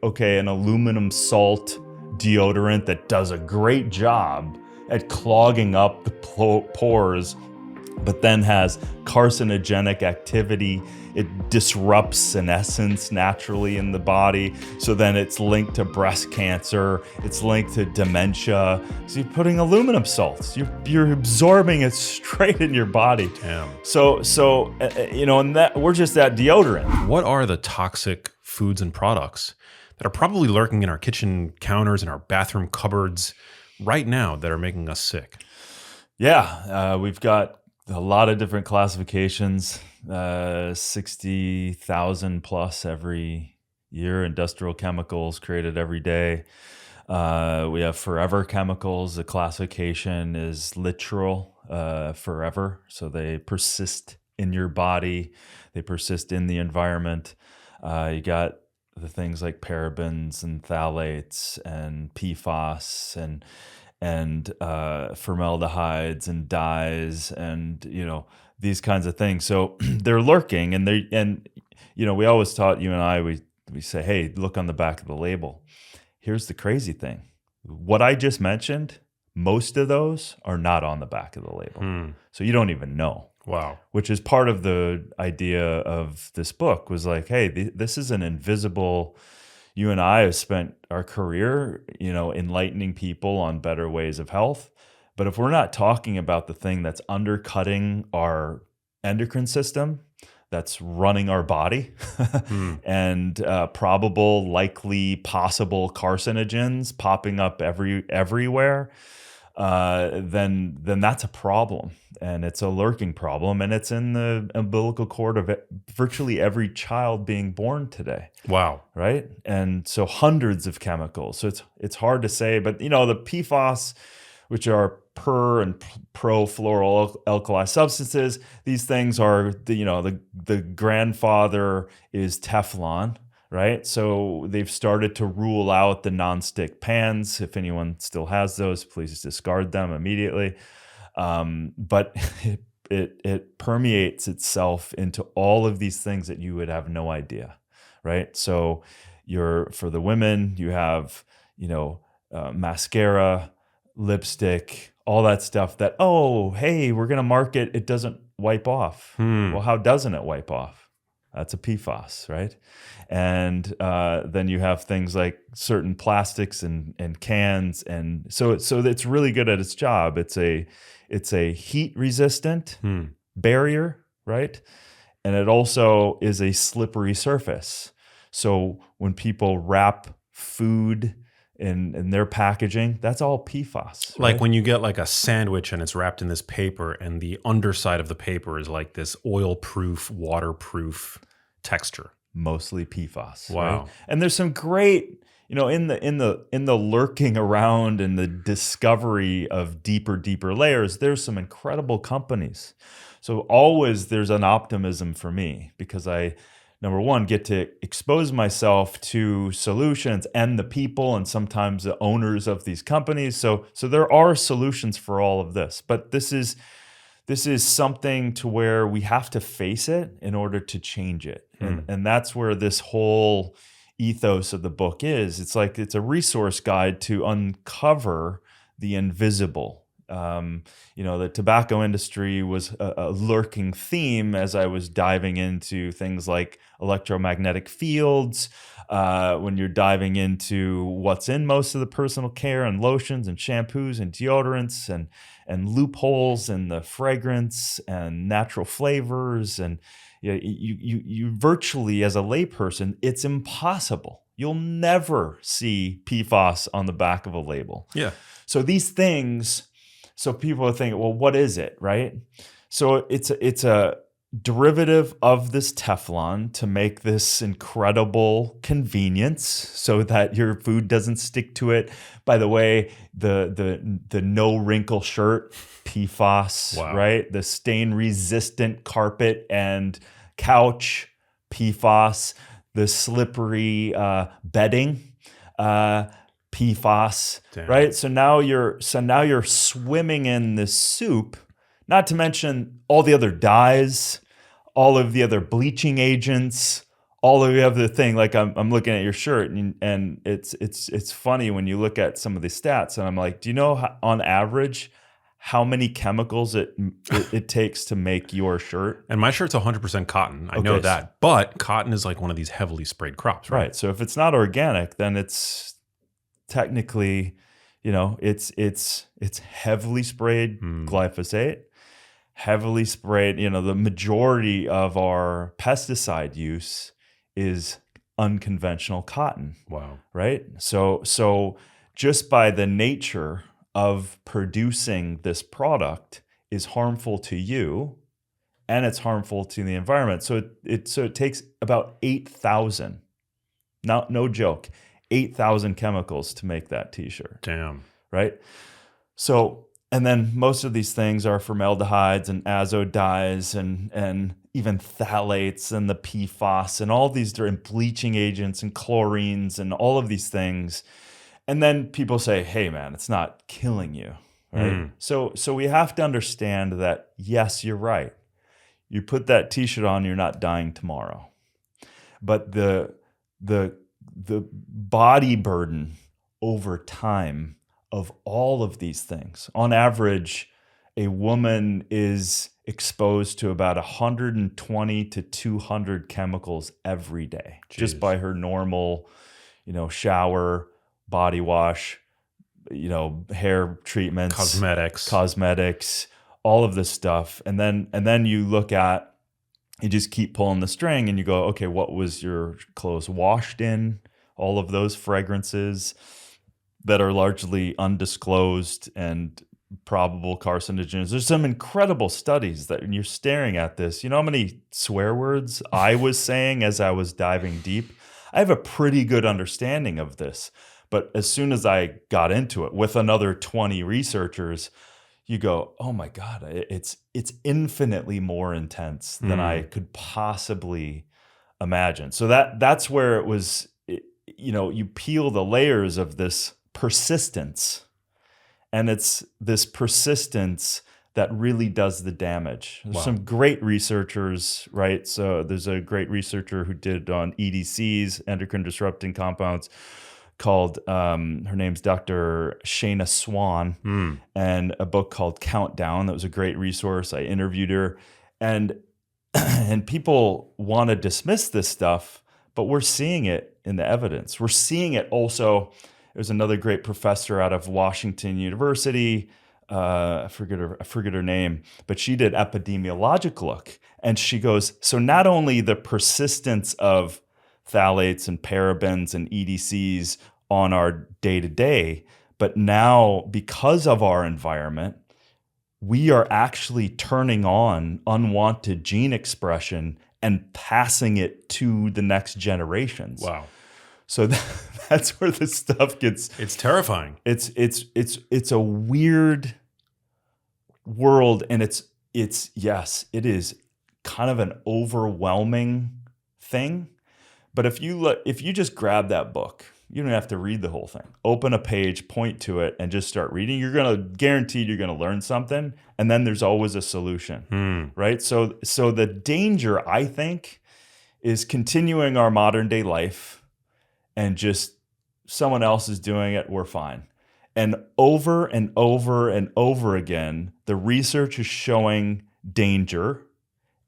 okay, an aluminum salt deodorant that does a great job at clogging up the pores, but then has carcinogenic activity. It disrupts senescence naturally in the body. So then it's linked to breast cancer. It's linked to dementia. So you're putting aluminum salts. You're absorbing it straight in your body. Damn. So and that we're just that deodorant. What are the toxic foods and products that are probably lurking in our kitchen counters and our bathroom cupboards right now that are making us sick? Yeah, we've got a lot of different classifications, 60,000 plus every year, industrial chemicals created every day. We have forever chemicals. The classification is literal, forever. So they persist in your body. They persist in the environment. You got the things like parabens and phthalates and PFAS and formaldehydes and dyes and these kinds of things. So they're lurking, and we always taught, you and I, we say, hey, look on the back of the label. Here's the crazy thing: what I just mentioned, most of those are not on the back of the label, so you don't even know. Wow. Which is part of the idea of this book, was like, hey, this is an invisible. You and I have spent our career, enlightening people on better ways of health. But if we're not talking about the thing that's undercutting our endocrine system, that's running our body, and probable, likely, possible carcinogens popping up everywhere, then that's a problem. And it's a lurking problem, and it's in the umbilical cord of virtually every child being born today. Wow. Right? And so hundreds of chemicals. So it's hard to say, but the PFAS, which are per and perfluoroalkyl substances, these things are the grandfather is Teflon, right? So they've started to rule out the nonstick pans. If anyone still has those, please discard them immediately. But it permeates itself into all of these things that you would have no idea, right? So for the women, you have mascara, lipstick, all that stuff that, oh, hey, we're gonna market, it doesn't wipe off. Well, how doesn't it wipe off? That's a PFAS, right? And then you have things like certain plastics and cans, and so it's really good at its job. It's a heat resistant barrier, right? And it also is a slippery surface. So when people wrap food in their packaging, that's all PFAS. Right? Like when you get like a sandwich and it's wrapped in this paper, and the underside of the paper is like this oil-proof, waterproof texture. Mostly PFAS. Wow. Right? And there's some great, in the lurking around and the discovery of deeper layers, there's some incredible companies. So always there's an optimism for me, because I, number one, get to expose myself to solutions and the people and sometimes the owners of these companies. So there are solutions for all of this, but this is something to where we have to face it in order to change it. And that's where this whole ethos of the book is. It's like it's a resource guide to uncover the invisible. The tobacco industry was a lurking theme as I was diving into things like electromagnetic fields, when you're diving into what's in most of the personal care and lotions and shampoos and deodorants and loopholes in the fragrance and natural flavors. And you virtually, as a layperson, it's impossible. You'll never see PFAS on the back of a label. Yeah. So these things, so people are thinking, well, what is it, right? So it's a derivative of this Teflon to make this incredible convenience so that your food doesn't stick to it. By the way, the no wrinkle shirt, PFAS, Wow. right? The stain resistant carpet and couch, PFAS. The slippery bedding, PFAS, Damn. right? So now you're swimming in this soup. Not to mention all the other dyes, all of the other bleaching agents, Although you have the thing, like I'm looking at your shirt, and it's funny when you look at some of the stats, and I'm like, do you know on average how many chemicals it takes to make your shirt? And my shirt's 100% cotton. I know Okay, that. But cotton is like one of these heavily sprayed crops, right? right. So if it's not organic, then it's technically, it's heavily sprayed glyphosate, heavily sprayed. The majority of our pesticide use is unconventional cotton. Wow. Right? So just by the nature of producing this product is harmful to you, and it's harmful to the environment. So it takes about 8,000, no joke, 8,000 chemicals to make that t-shirt. Damn. Right? So, and then most of these things are formaldehydes and azo dyes and even phthalates and the PFAS and all these different bleaching agents and chlorines and all of these things. And then people say, hey man, it's not killing you, right? So we have to understand that, yes, you're right. You put that t-shirt on, you're not dying tomorrow. But the body burden over time of all of these things, on average, a woman is exposed to about 120 to 200 chemicals every day, just by her normal, shower, body wash, hair treatments, cosmetics, all of this stuff. And then you just keep pulling the string and you go, okay, what was your clothes washed in? All of those fragrances that are largely undisclosed and probable carcinogens. There's some incredible studies that when you're staring at this, you know how many swear words I was saying as I was diving deep? I have a pretty good understanding of this. But as soon as I got into it with another 20 researchers, you go, oh my God, it's infinitely more intense than I could possibly imagine. So that's where it was, you peel the layers of this persistence, and it's this persistence that really does the damage. There's some great researchers, right? So there's a great researcher who did on EDCs, endocrine disrupting compounds, called, her name's Dr. Shayna Swan, and a book called Countdown. That was a great resource. I interviewed her, and people want to dismiss this stuff, but we're seeing it in the evidence. We're seeing it also. There's another great professor out of Washington University. I forget her name, but she did epidemiologic look, and she goes, so not only the persistence of phthalates and parabens and EDCs on our day-to-day, but now because of our environment, we are actually turning on unwanted gene expression and passing it to the next generations. Wow. So that's where this stuff gets. It's terrifying. It's a weird world, and yes, it is kind of an overwhelming thing. But if you just grab that book, you don't have to read the whole thing. Open a page, point to it, and just start reading. You're guaranteed you're gonna learn something, and then there's always a solution, right? So the danger, I think, is continuing our modern day life and just someone else is doing it, we're fine. And over and over and over again, the research is showing danger,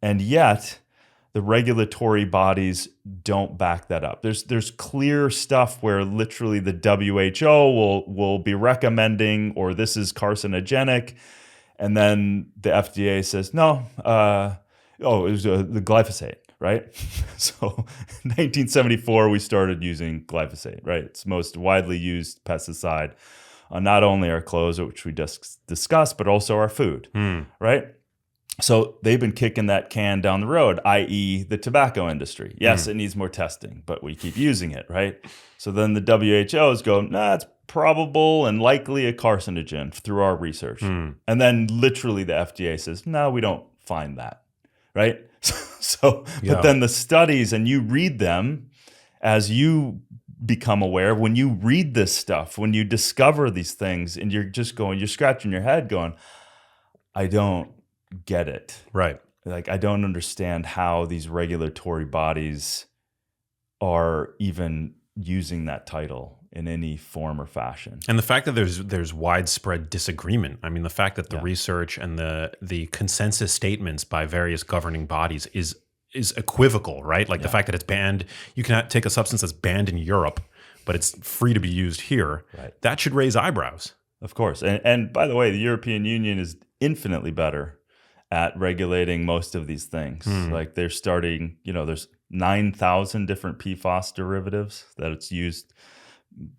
and yet the regulatory bodies don't back that up. There's clear stuff where literally the WHO will be recommending, or this is carcinogenic, and then the FDA says no. It was the glyphosate, right? So 1974 we started using glyphosate, right? It's the most widely used pesticide on not only our clothes, which we just discussed, but also our food, right? So they've been kicking that can down the road, i.e. the tobacco industry. Yes, it needs more testing, but we keep using it, right? So then the WHOs go, nah, it's probable and likely a carcinogen through our research. And then literally the FDA says, no, we don't find that, right? But then the studies, and you read them as you become aware, when you read this stuff, when you discover these things, and you're scratching your head going, I don't get it. Right. Like, I don't understand how these regulatory bodies are even using that title in any form or fashion. And the fact that there's widespread disagreement. I mean, the fact that the research and the consensus statements by various governing bodies is equivocal, right? Like the fact that it's banned, you cannot take a substance that's banned in Europe, but it's free to be used here. Right. That should raise eyebrows. Of course. And by the way, the European Union is infinitely better at regulating most of these things. Like they're starting, there's 9,000 different PFAS derivatives that it's used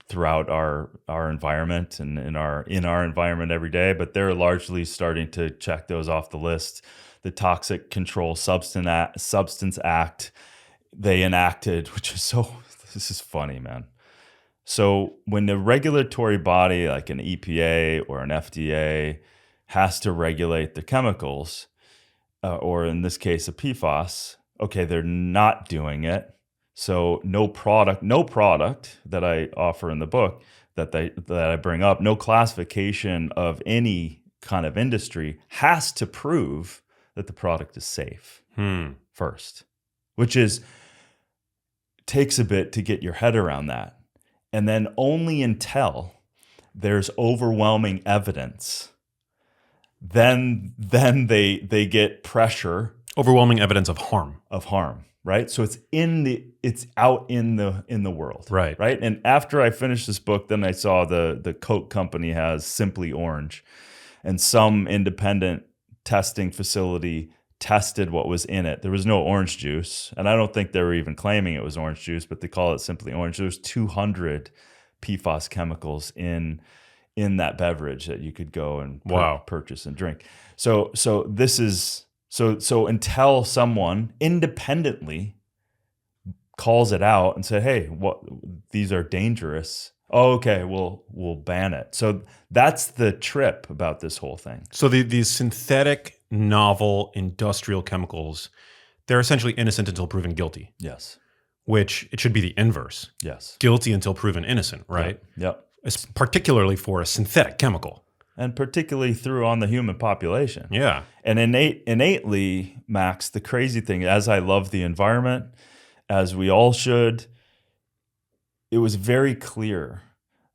throughout our environment and in our environment every day, but they're largely starting to check those off the list. The Toxic Control Substance Act they enacted, which is this is funny, man. So when the regulatory body like an EPA or an FDA has to regulate the chemicals, or in this case a PFAS, okay, they're not doing it. So no product that I offer in the book that I bring up, no classification of any kind of industry has to prove that the product is safe first, which takes a bit to get your head around that. And then only until there's overwhelming evidence, then they get pressure. Overwhelming evidence of harm. Right? So it's out in the world. Right. And after I finished this book, then I saw the Coke company has Simply Orange, and some independent testing facility tested what was in it. There was no orange juice, and I don't think they were even claiming it was orange juice, but they call it Simply Orange. There's 200 PFAS chemicals in that beverage that you could go and purchase and drink. So this is so until someone independently calls it out and say, "Hey, these are dangerous." Oh, okay, we'll ban it. So that's the trip about this whole thing. So these synthetic, novel, industrial chemicals, they're essentially innocent until proven guilty. Yes. Which it should be the inverse. Yes. Guilty until proven innocent, right? Yep. It's particularly for a synthetic chemical. And particularly on the human population. Yeah. And innately, Max, the crazy thing, as I love the environment, as we all should, it was very clear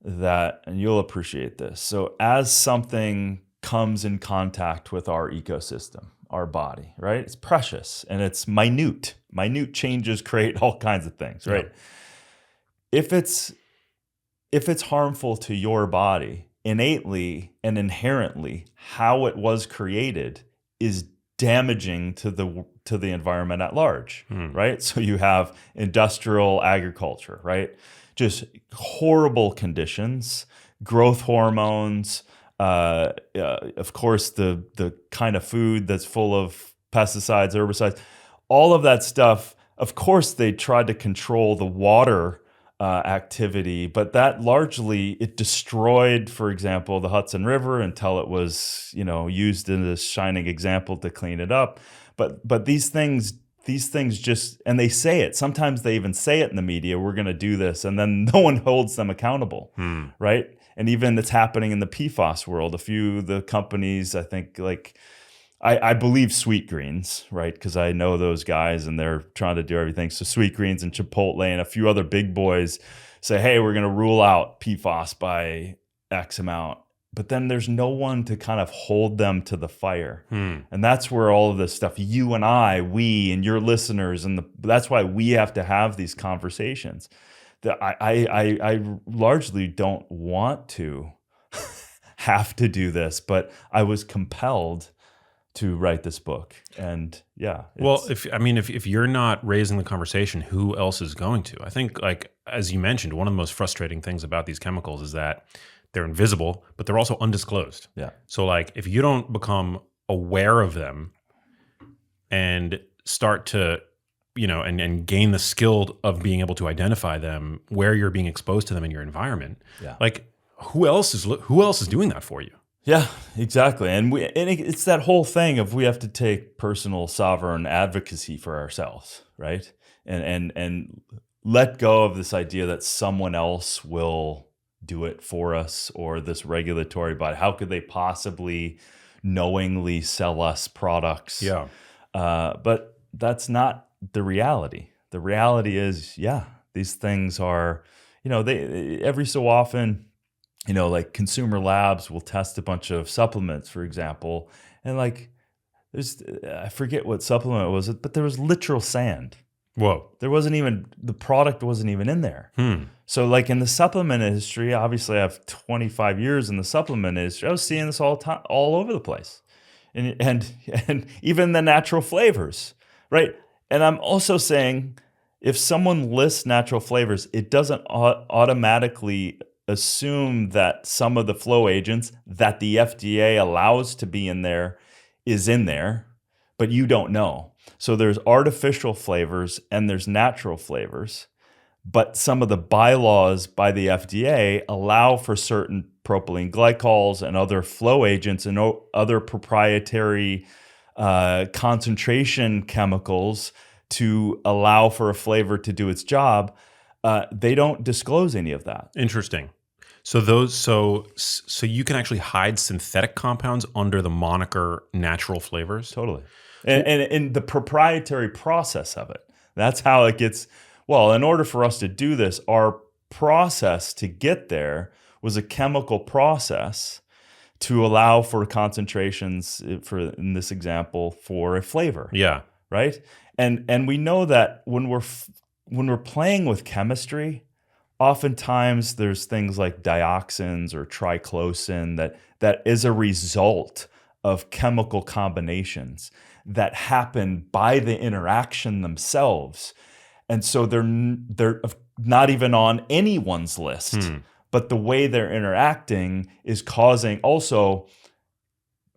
that, and you'll appreciate this, so as something comes in contact with our ecosystem, our body, right? It's precious and it's minute. Minute changes create all kinds of things, right? Yeah. If it's harmful to your body, innately and inherently, how it was created is damaging to the environment at large, right? So you have industrial agriculture, right? Just horrible conditions, growth hormones, of course, the kind of food that's full of pesticides, herbicides, all of that stuff. Of course, they tried to control the water activity, but that largely it destroyed, for example, the Hudson River until it was, used in a shining example to clean it up. But these things just, and they say it. Sometimes they even say it in the media. We're going to do this, and then no one holds them accountable, right? And even it's happening in the PFAS world. A few of the companies, I think, I believe Sweet Greens, right? Because I know those guys and they're trying to do everything. So Sweet Greens and Chipotle and a few other big boys say, hey, we're going to rule out PFAS by X amount. But then there's no one to kind of hold them to the fire. And that's where all of this stuff, you and I, we and your listeners, and that's why we have to have these conversations. That I largely don't want to have to do this, but I was compelled to write this book. And yeah. Well, if you're not raising the conversation, who else is going to? I think, as you mentioned, one of the most frustrating things about these chemicals is that they're invisible, but they're also undisclosed. Yeah. So if you don't become aware of them and start to, and gain the skill of being able to identify them where you're being exposed to them in your environment, who else is doing that for you? Yeah, exactly. And it's that whole thing of we have to take personal sovereign advocacy for ourselves, right? And let go of this idea that someone else will do it for us, or this regulatory body. How could they possibly knowingly sell us products? Yeah. But that's not the reality. The reality is, These things are, they every so often, like consumer labs will test a bunch of supplements, for example, and like I forget what supplement it was, but there was literal sand. Whoa. The product wasn't even in there. So like in the supplement industry, obviously I have 25 years in the supplement industry. I was seeing this all over the place. And even the natural flavors, right? And I'm also saying if someone lists natural flavors, it doesn't automatically assume that some of the flow agents that the FDA allows to be in there is in there, but you don't know. So there's artificial flavors and there's natural flavors, but some of the bylaws by the FDA allow for certain propylene glycols and other flow agents and other proprietary concentration chemicals to allow for a flavor to do its job. They don't disclose any of that. Interesting. So you can actually hide synthetic compounds under the moniker natural flavors? Totally. And the proprietary process of it. That's how it gets. Well, in order for us to do this, our process to get there was a chemical process to allow for concentrations, in this example, for a flavor. Yeah. Right? And we know that when we're playing with chemistry, oftentimes there's things like dioxins or triclosan that is a result of chemical combinations that happen by the interaction themselves. And so they're not even on anyone's list, but the way they're interacting is causing also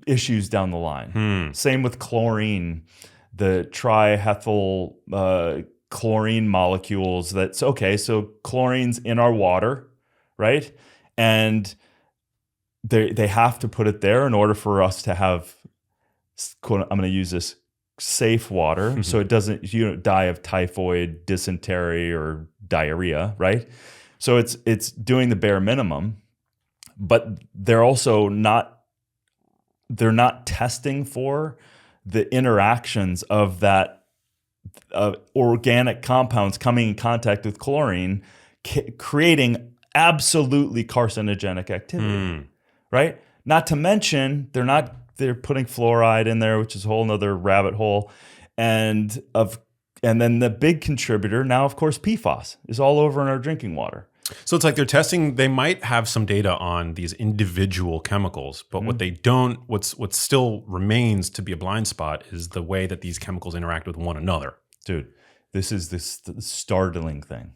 issues down the line. Same with chlorine, the triethyl chlorine molecules. So chlorine's in our water, right? And they have to put it there in order for us to have, quote, I'm going to use this, safe water, so it doesn't die of typhoid, dysentery, or diarrhea, right? So it's doing the bare minimum, but they're not testing for the interactions of that organic compounds coming in contact with chlorine, creating absolutely carcinogenic activity, right? Not to mention they're putting fluoride in there, which is a whole nother rabbit hole. And then the big contributor now, of course, PFAS is all over in our drinking water. So it's like they're testing, they might have some data on these individual chemicals, but what still remains to be a blind spot is the way that these chemicals interact with one another. Dude, this is this startling thing.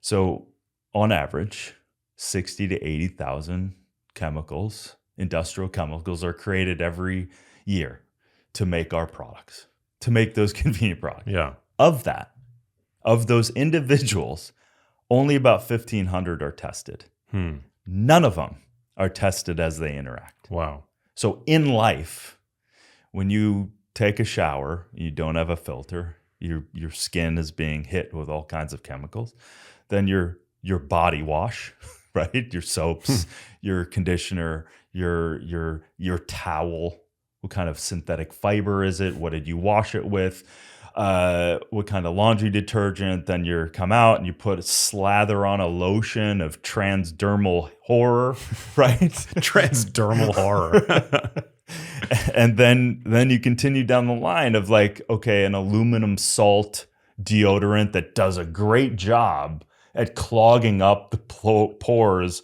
So on average, 60 to 80,000 chemicals, industrial chemicals, are created every year to make our products, to make those convenient products. Yeah. Of those individuals, only about 1,500 are tested. None of them are tested as they interact. Wow. So in life, when you take a shower, you don't have a filter, your skin is being hit with all kinds of chemicals, then your body wash, right? Your soaps, your conditioner, your towel, what kind of synthetic fiber is it? What did you wash it with? What kind of laundry detergent? Then you come out and you put a slather on a lotion of transdermal horror, right? Transdermal horror. And then you continue down the line of like, okay, an aluminum salt deodorant that does a great job at clogging up the pores,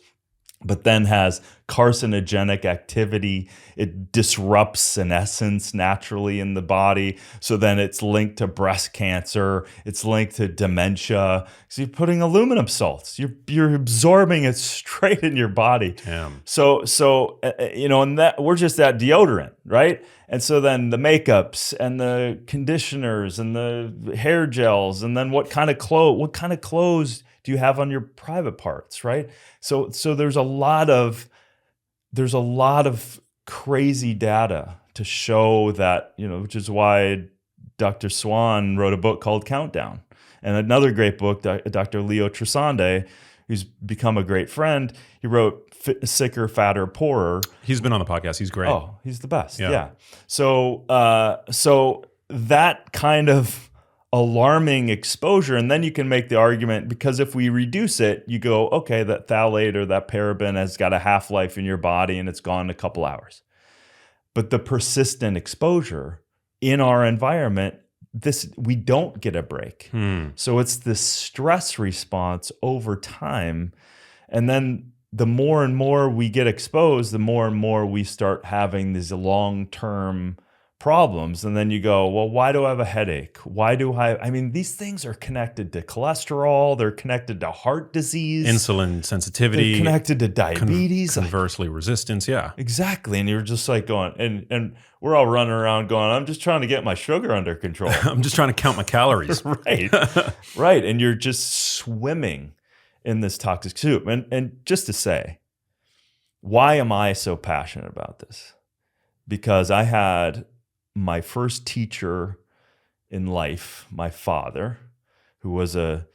but then has carcinogenic activity. It disrupts senescence naturally in the body. So then it's linked to breast cancer. It's linked to dementia. So you're putting aluminum salts. You're absorbing it straight in your body. Damn. So and that we're just that deodorant, right? And so then the makeups and the conditioners and the hair gels, and then what kind of clothes do you have on your private parts, right? So there's a lot of crazy data to show that, which is why Dr. Swan wrote a book called Countdown. And another great book, Dr. Leo Trisande, who's become a great friend, he wrote Sicker, Fatter, Poorer. He's been on the podcast. He's great. Oh, he's the best. Yeah. So that kind of alarming exposure. And then you can make the argument, because if we reduce it, you go, okay, that phthalate or that paraben has got a half-life in your body and it's gone in a couple hours. But the persistent exposure in our environment, we don't get a break. So it's this stress response over time. And then the more and more we get exposed, the more and more we start having these long-term problems. And then you go, well, why do I have a headache? I mean, these things are connected to cholesterol. They're connected to heart disease. Insulin sensitivity. They're connected to diabetes. Conversely, resistance. Yeah. Exactly. And you're just like going, and we're all running around going, I'm just trying to get my sugar under control. I'm just trying to count my calories. Right. Right. And you're just swimming in this toxic soup. And just to say, why am I so passionate about this? Because I had my first teacher in life, my father, who was a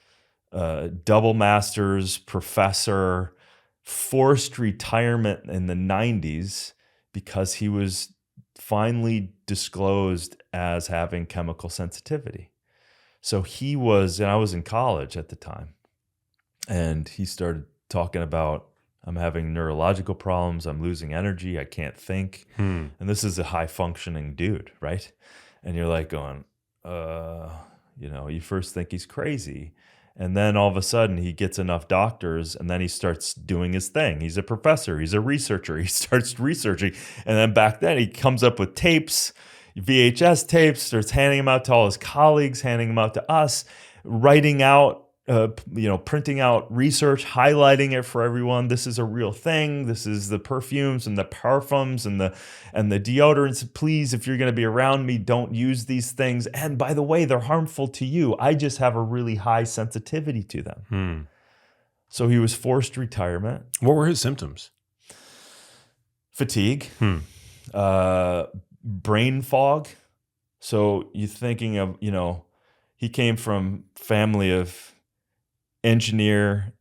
double master's professor, forced retirement in the 90s because he was finally disclosed as having chemical sensitivity. So he was, and I was in college at the time, and he started talking about, I'm having neurological problems, I'm losing energy, I can't think. And this is a high functioning dude, right? And you're like going, you first think he's crazy. And then all of a sudden he gets enough doctors, and then he starts doing his thing. He's a professor, he's a researcher, he starts researching. And then back then he comes up with tapes, VHS tapes, starts handing them out to all his colleagues, handing them out to us, writing out, printing out research, highlighting it for everyone. This is a real thing. This is the perfumes and the parfums and the deodorants. Please, if you're going to be around me, don't use these things. And by the way, they're harmful to you. I just have a really high sensitivity to them. So he was forced retirement. What were his symptoms? Fatigue, brain fog. So you're thinking of, he came from family of engineer,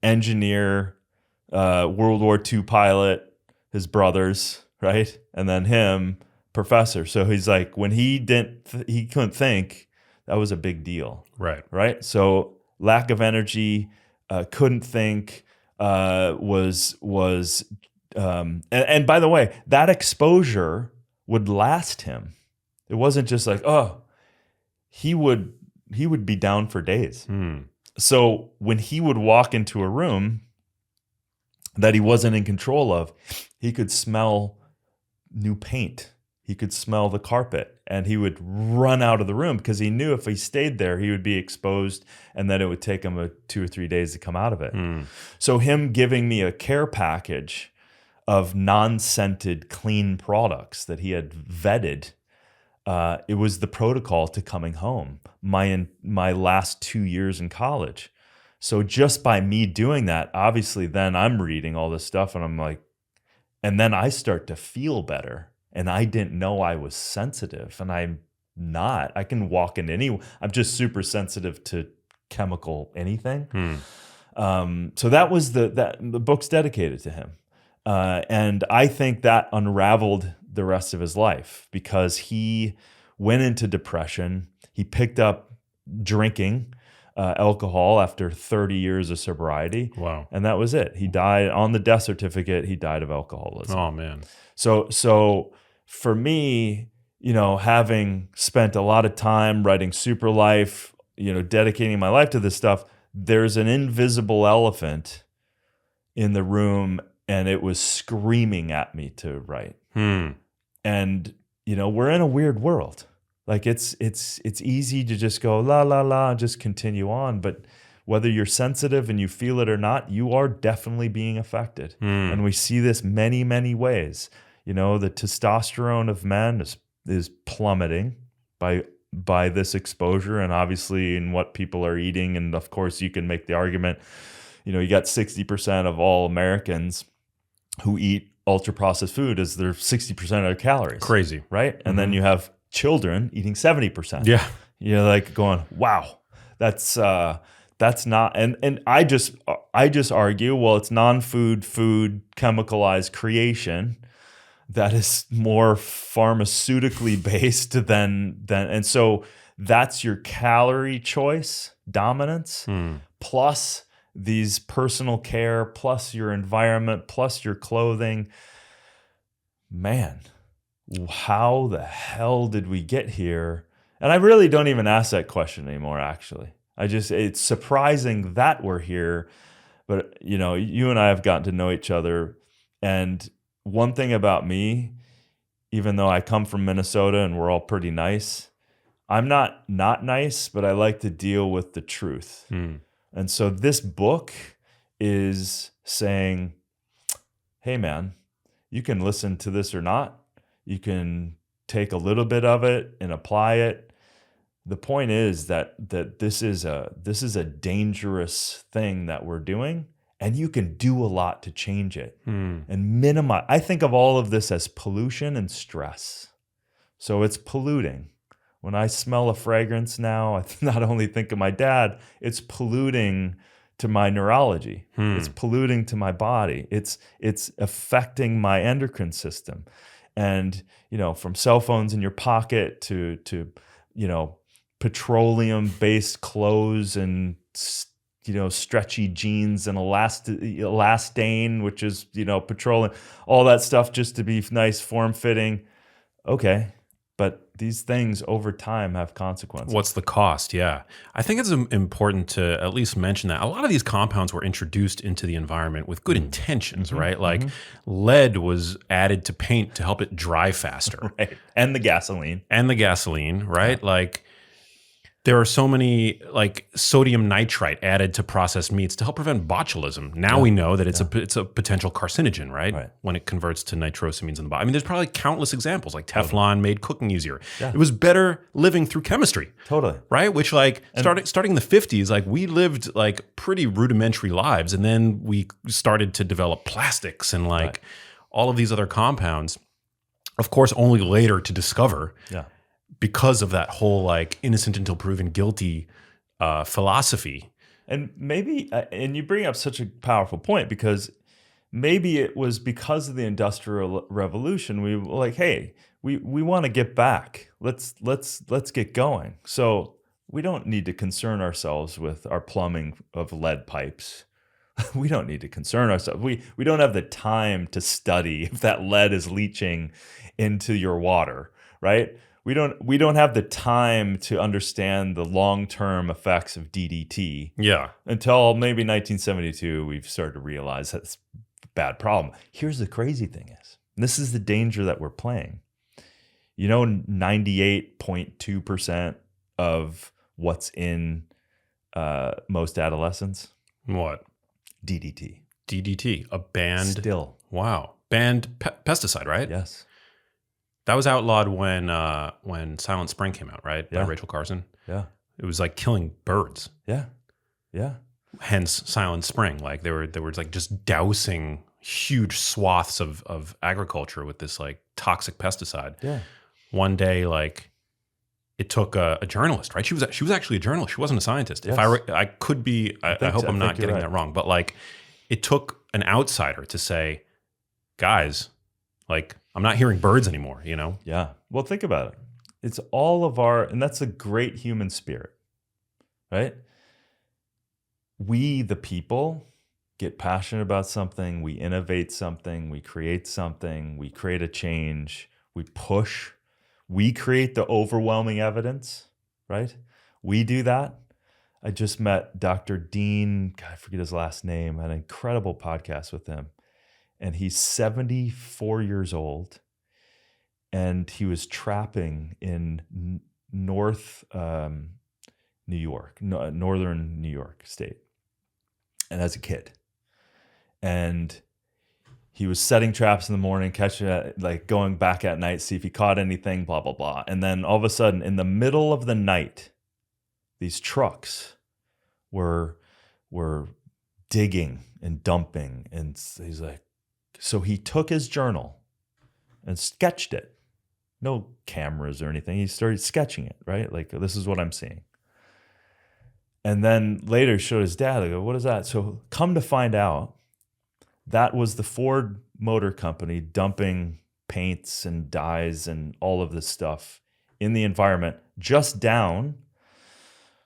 World War II pilot, his brothers, right? And then him, professor. So he's like, when he couldn't think, that was a big deal. Right. So lack of energy, couldn't think, and by the way, that exposure would last him. It wasn't just like, he would be down for days. So when he would walk into a room that he wasn't in control of, he could smell new paint. He could smell the carpet, and he would run out of the room because he knew if he stayed there, he would be exposed, and then it would take him 2 or 3 days to come out of it. So him giving me a care package of non-scented, clean products that he had vetted, it was the protocol to coming home my last 2 years in college. So just by me doing that, obviously then I'm reading all this stuff and I'm like, and then I start to feel better, and I didn't know I was sensitive, and I'm not. I can walk in I'm just super sensitive to chemical anything. So that was the book's dedicated to him. And I think that unraveled the rest of his life because he went into depression. He picked up drinking alcohol after 30 years of sobriety. Wow. And that was it. He died on the death certificate. He died of alcoholism. Oh, man. So for me, having spent a lot of time writing Super Life, dedicating my life to this stuff, there's an invisible elephant in the room, and it was screaming at me to write. And, we're in a weird world. Like it's easy to just go la la la and just continue on, but whether you're sensitive and you feel it or not, you are definitely being affected. And we see this many, many ways. The testosterone of men is plummeting by this exposure, and obviously in what people are eating. And of course, you can make the argument, you got 60% of all Americans who eat ultra processed food as their 60% of their calories. Crazy, right? And then you have children eating 70%. Yeah. You're like going, wow, that's not, and I just argue, well, it's non-food, chemicalized creation that is more pharmaceutically based than, and so that's your calorie choice dominance, plus these personal care, plus your environment, plus your clothing. Man, how the hell did we get here? And I really don't even ask that question anymore, actually. It's surprising that we're here. But, you and I have gotten to know each other. And one thing about me, even though I come from Minnesota and we're all pretty nice, I'm not nice, but I like to deal with the truth. And so this book is saying, hey, man, you can listen to this or not. You can take a little bit of it and apply it. The point is that this is a dangerous thing that we're doing, and you can do a lot to change it and minimize. I think of all of this as pollution and stress. So it's polluting. When I smell a fragrance now, I not only think of my dad, it's polluting to my neurology. It's polluting to my body. It's affecting my endocrine system. And, from cell phones in your pocket to petroleum-based clothes and, stretchy jeans and elastane, which is, petroleum, all that stuff just to be nice, form-fitting. Okay. But these things over time have consequences. What's the cost? Yeah. I think it's important to at least mention that a lot of these compounds were introduced into the environment with good intentions, right? Like lead was added to paint to help it dry faster. Right. And the gasoline. Right? Yeah. Like there are so many, like sodium nitrite added to processed meats to help prevent botulism. Now we know that it's a potential carcinogen, right? When it converts to nitrosamines in the body. I mean, there's probably countless examples, like Teflon made cooking easier. Yeah. It was better living through chemistry. Totally. Right? Which starting in the 50s, like we lived like pretty rudimentary lives, and then we started to develop plastics and all of these other compounds. Of course, only later to discover. Yeah. Because of that whole like innocent until proven guilty philosophy. And maybe, and you bring up such a powerful point, because maybe it was because of the Industrial Revolution, we were like, hey, we want to get back. Let's get going. So we don't need to concern ourselves with our plumbing of lead pipes. We don't need to concern ourselves. We don't have the time to study if that lead is leaching into your water, right? We don't have the time to understand the long-term effects of DDT. Yeah. Until maybe 1972, we've started to realize that's a bad problem. Here's the crazy thing is, and this is the danger that we're playing. 98.2% of what's in most adolescents? What? DDT. DDT, a banned... Still. Wow. Banned pesticide, right? Yes. That was outlawed when Silent Spring came out, right? By Rachel Carson. Yeah. It was like killing birds. Yeah. Yeah. Hence Silent Spring. Like they were like just dousing huge swaths of agriculture with this like toxic pesticide. Yeah. One day, like it took a journalist, right? She was actually a journalist. She wasn't a scientist. Yes. If I could be, I hope I'm not getting that wrong. But like it took an outsider to say, guys, like I'm not hearing birds anymore, Yeah. Well, think about it. It's all of and that's a great human spirit, right? We, the people, get passionate about something, we innovate something, we create something, we create a change, we push, we create the overwhelming evidence, right? We do that. I just met Dr. Dean, God, I forget his last name, I had an incredible podcast with him. And he's 74 years old, and he was trapping in northern New York State, and as a kid. And he was setting traps in the morning, catching it, like going back at night, see if he caught anything, blah, blah, blah. And then all of a sudden, in the middle of the night, these trucks were digging and dumping. And he's like, so he took his journal and sketched it. No cameras or anything. He started sketching it, right? Like, this is what I'm seeing. And then later showed his dad. I go, what is that? So come to find out, that was the Ford Motor Company dumping paints and dyes and all of this stuff in the environment just down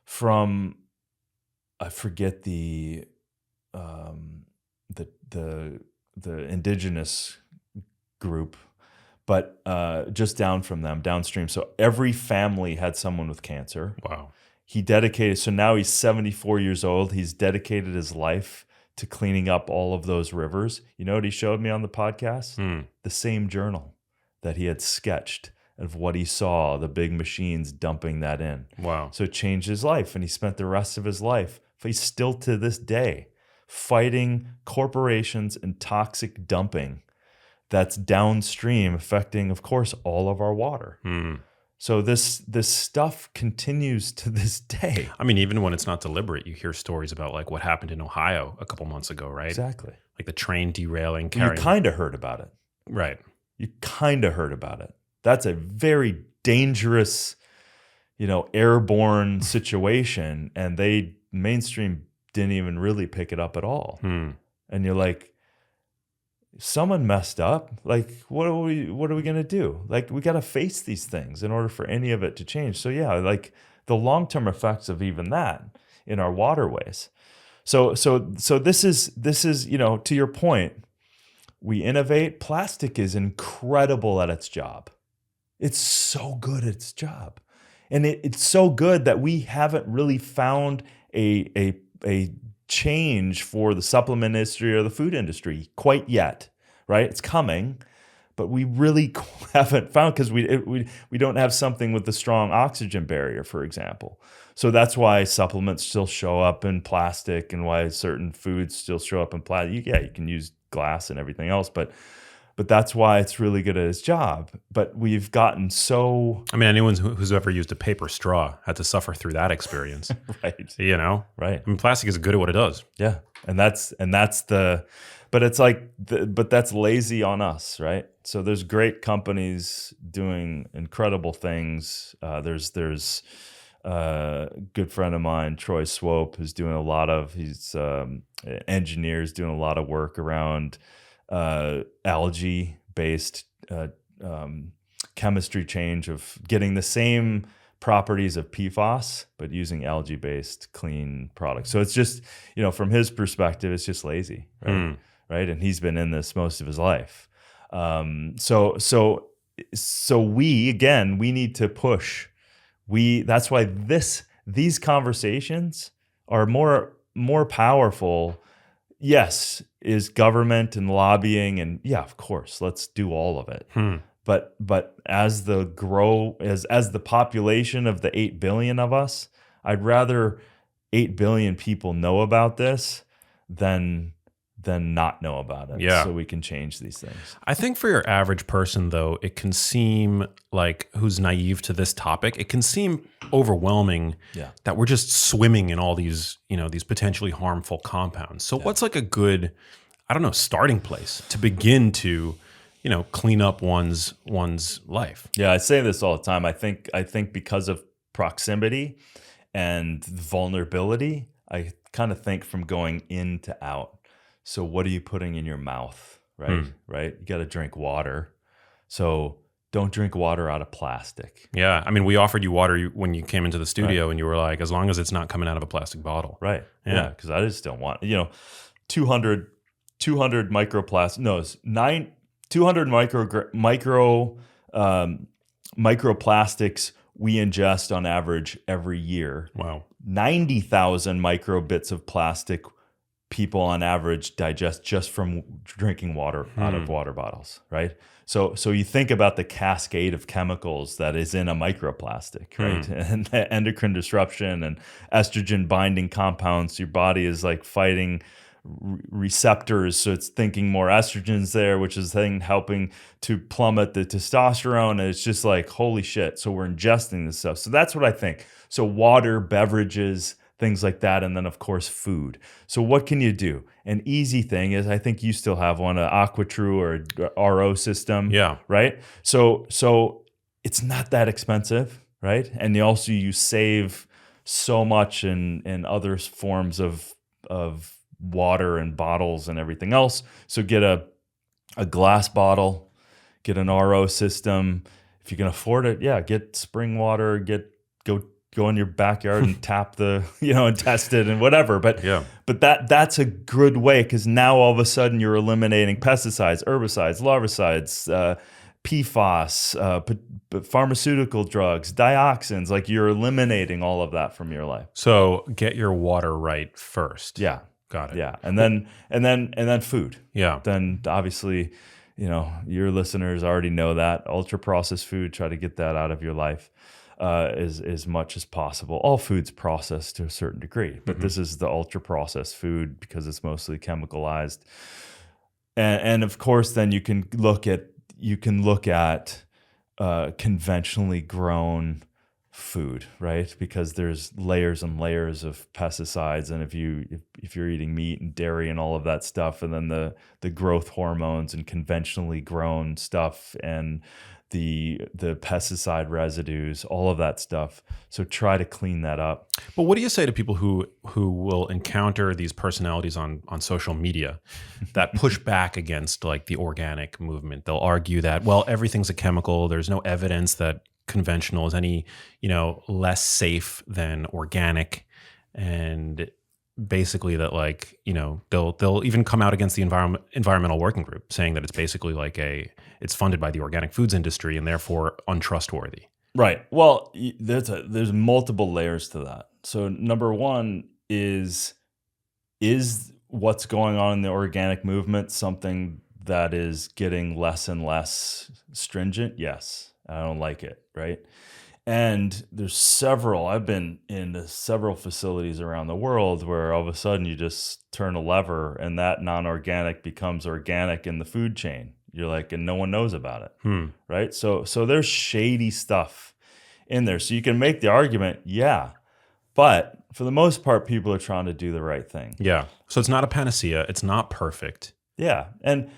from, I forget the indigenous group, but just down from them, downstream. So every family had someone with cancer. Wow. He dedicated, so now he's 74 years old. He's dedicated his life to cleaning up all of those rivers. You know what he showed me on the podcast? The same journal that he had sketched of what he saw, the big machines dumping that in. Wow. So it changed his life, and he spent the rest of his life, he's still to this day, fighting corporations and toxic dumping that's downstream, affecting, of course, all of our water. So this stuff continues to this day. I mean, even when it's not deliberate, you hear stories about like what happened in Ohio a couple months ago, right? Exactly. Like the train derailing. You kind of heard about it. Right. You kind of heard about it. That's a very dangerous, airborne situation, and mainstream didn't even really pick it up at all. And you're like, someone messed up. Like, what are we going to do? Like, we got to face these things in order for any of it to change. So yeah, like the long-term effects of even that in our waterways. So this is, to your point, we innovate. Plastic is incredible at its job. It's so good at its job. And it's so good that we haven't really found a change for the supplement industry or the food industry quite yet, right? It's coming, but we really haven't found, because we don't have something with the strong oxygen barrier, for example. So that's why supplements still show up in plastic, and why certain foods still show up in plastic. Yeah, you can use glass and everything else, but that's why it's really good at its job. But we've gotten so... I mean, anyone who's ever used a paper straw had to suffer through that experience. Right. Right. I mean, plastic is good at what it does. Yeah. And that's the... But it's like... But that's lazy on us, right? So there's great companies doing incredible things. There's a good friend of mine, Troy Swope, who's doing he's engineers doing a lot of work around algae-based chemistry change of getting the same properties of PFAS, but using algae-based clean products. So it's just, from his perspective, it's just lazy, right? Right? And he's been in this most of his life. So we need to push. That's why these conversations are more powerful. Yes, is government and lobbying, and yeah, of course, let's do all of it. But as the population of the 8 billion of us, I'd rather 8 billion people know about this than not know about it. Yeah. So we can change these things. I think for your average person, though, it can seem like, who's naive to this topic, it can seem overwhelming that we're just swimming in all these, these potentially harmful compounds. So what's like a good, starting place to begin to, clean up one's life? Yeah, I say this all the time. I think because of proximity and vulnerability, I kind of think from going in to out. So what are you putting in your mouth, right? Right? You got to drink water. So don't drink water out of plastic. Yeah. I mean, we offered you water when you came into the studio, and you were like, as long as it's not coming out of a plastic bottle. Right. Yeah. Because I just don't want, 200 microplastics. No, it's 200 microplastics we ingest on average every year. Wow. 90,000 microbits of plastic people on average digest just from drinking water out of water bottles, right? So you think about the cascade of chemicals that is in a microplastic, right? And the endocrine disruption and estrogen binding compounds. Your body is like fighting receptors, so it's thinking more estrogens there, which is then helping to plummet the testosterone. And it's just like, holy shit. So we're ingesting this stuff. So that's what I think. So water, beverages, things like that. And then, of course, food. So what can you do? An easy thing is, I think you still have one, an AquaTrue or RO system. Yeah. Right? So it's not that expensive, right? And you save so much in other forms of water and bottles and everything else. So get a glass bottle, get an RO system. If you can afford it, get spring water, get go in your backyard and tap the, and test it and whatever. But Yeah. but that's a good way, because now all of a sudden you're eliminating pesticides, herbicides, larvicides, PFAS, pharmaceutical drugs, dioxins. Like, you're eliminating all of that from your life. So get your water right first. Yeah. Got it. Yeah. And then food. Yeah. Then obviously, your listeners already know that. Ultra processed food, try to get that out of your life as much as possible. All food's processed to a certain degree, but this is the ultra processed food because it's mostly chemicalized. And of course, then you can look at conventionally grown food, right? Because there's layers and layers of pesticides, and if you're eating meat and dairy and all of that stuff, and then the growth hormones and conventionally grown stuff and the pesticide residues, all of that stuff. So try to clean that up. But what do you say to people who will encounter these personalities on social media that push back against like the organic movement? They'll argue that, well, everything's a chemical. There's no evidence that conventional is any, less safe than organic. And basically that, like, they'll even come out against the environmental working group, saying that it's basically like it's funded by the organic foods industry and therefore untrustworthy. Right. Well, there's multiple layers to that. So number one is what's going on in the organic movement something that is getting less and less stringent? Yes. I don't like it. Right. And I've been in several facilities around the world where all of a sudden you just turn a lever and that non-organic becomes organic in the food chain. You're like, and no one knows about it. Right. So there's shady stuff in there. So you can make the argument, yeah, but for the most part, people are trying to do the right thing. Yeah. So it's not a panacea. It's not perfect. Yeah. And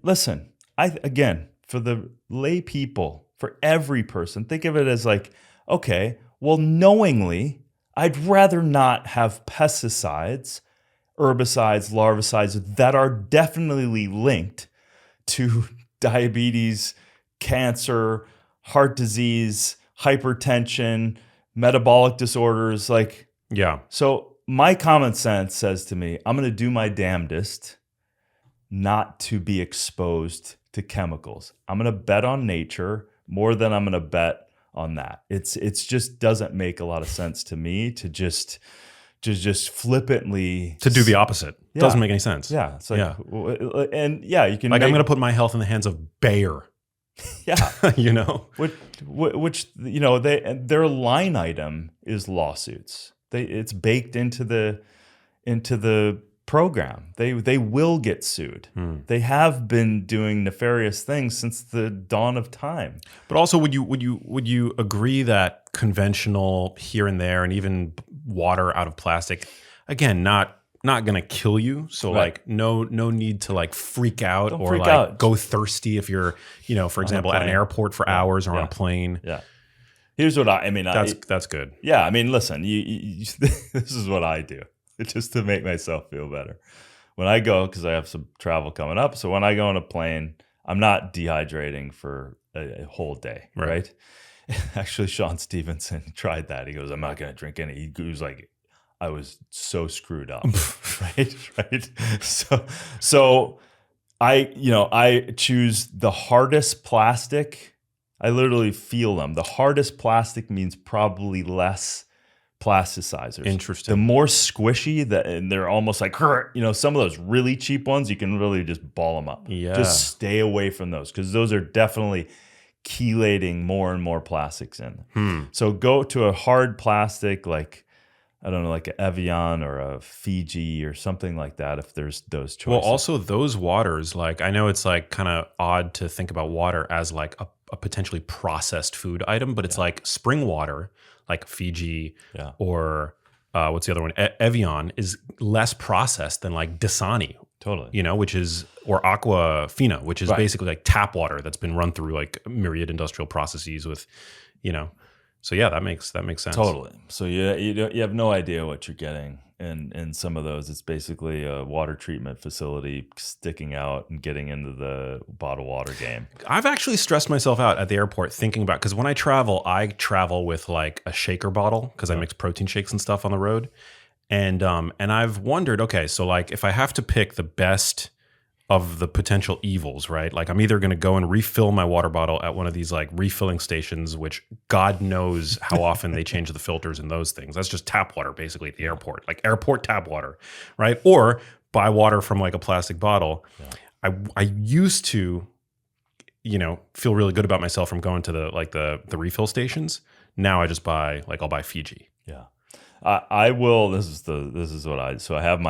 listen, again, for the lay people, for every person, think of it as like, okay, well, knowingly, I'd rather not have pesticides, herbicides, larvicides that are definitely linked to diabetes, cancer, heart disease, hypertension, metabolic disorders. Like, yeah. So my common sense says to me, I'm going to do my damnedest not to be exposed to chemicals. I'm going to bet on nature more than I'm going to bet on that. It's just doesn't make a lot of sense to me to just flippantly to do the opposite. Yeah. Doesn't make any sense. Yeah. It's like, and yeah, you can like, I'm going to put my health in the hands of Bayer. Yeah. Which their line item is lawsuits. It's baked into the program. They will get sued. They have been doing nefarious things since the dawn of time. But also, would you agree that conventional here and there, and even water out of plastic, again, not going to kill you. So right. Like no need to like freak out. Don't or freak like out. Go thirsty if you're, for example, at an airport for hours or on a plane. Yeah. Here's what I mean. That's good. Yeah. I mean, listen, you this is what I do. Just to make myself feel better. When I go, because I have some travel coming up, so when I go on a plane, I'm not dehydrating for a whole day, right? Actually, Sean Stevenson tried that. He goes, I'm not going to drink any. He was like, I was so screwed up, right? So I choose the hardest plastic. I literally feel them. The hardest plastic means probably less plasticizers. Interesting. The more squishy, and they're almost like, some of those really cheap ones, you can really just ball them up. Yeah. Just stay away from those because those are definitely chelating more and more plastics in. So go to a hard plastic like, I don't know, like an Evian or a Fiji or something like that if there's those choices. Well, also those waters, like I know it's like kind of odd to think about water as like a potentially processed food item, but it's like spring water, like Fiji or what's the other one? Evian is less processed than like Dasani. Totally. Which is, or Aquafina, which is basically like tap water that's been run through like myriad industrial processes with, So yeah, that makes sense. Totally. So you have no idea what you're getting in some of those. It's basically a water treatment facility sticking out and getting into the bottled water game. I've actually stressed myself out at the airport thinking about, because when I travel with like a shaker bottle because I mix protein shakes and stuff on the road. And I've wondered, okay, so like if I have to pick the best of the potential evils, right? Like I'm either going to go and refill my water bottle at one of these like refilling stations, which God knows how often they change the filters in those things. That's just tap water basically at the airport, like airport tap water, right? Or buy water from like a plastic bottle. Yeah. I used to, feel really good about myself from going to the refill stations. Now I just I'll buy Fiji. Yeah. I will. This is what so I have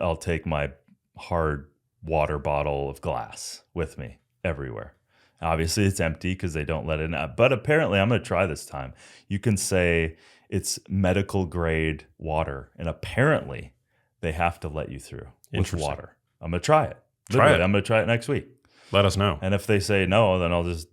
I'll take my hard water bottle of glass with me everywhere. Obviously it's empty because they don't let it in, but apparently I'm going to try this time. You can say it's medical grade water, and apparently they have to let you through with water. I'm going to try it. I'm going to try it next week. Let us know. And if they say no, then I'll just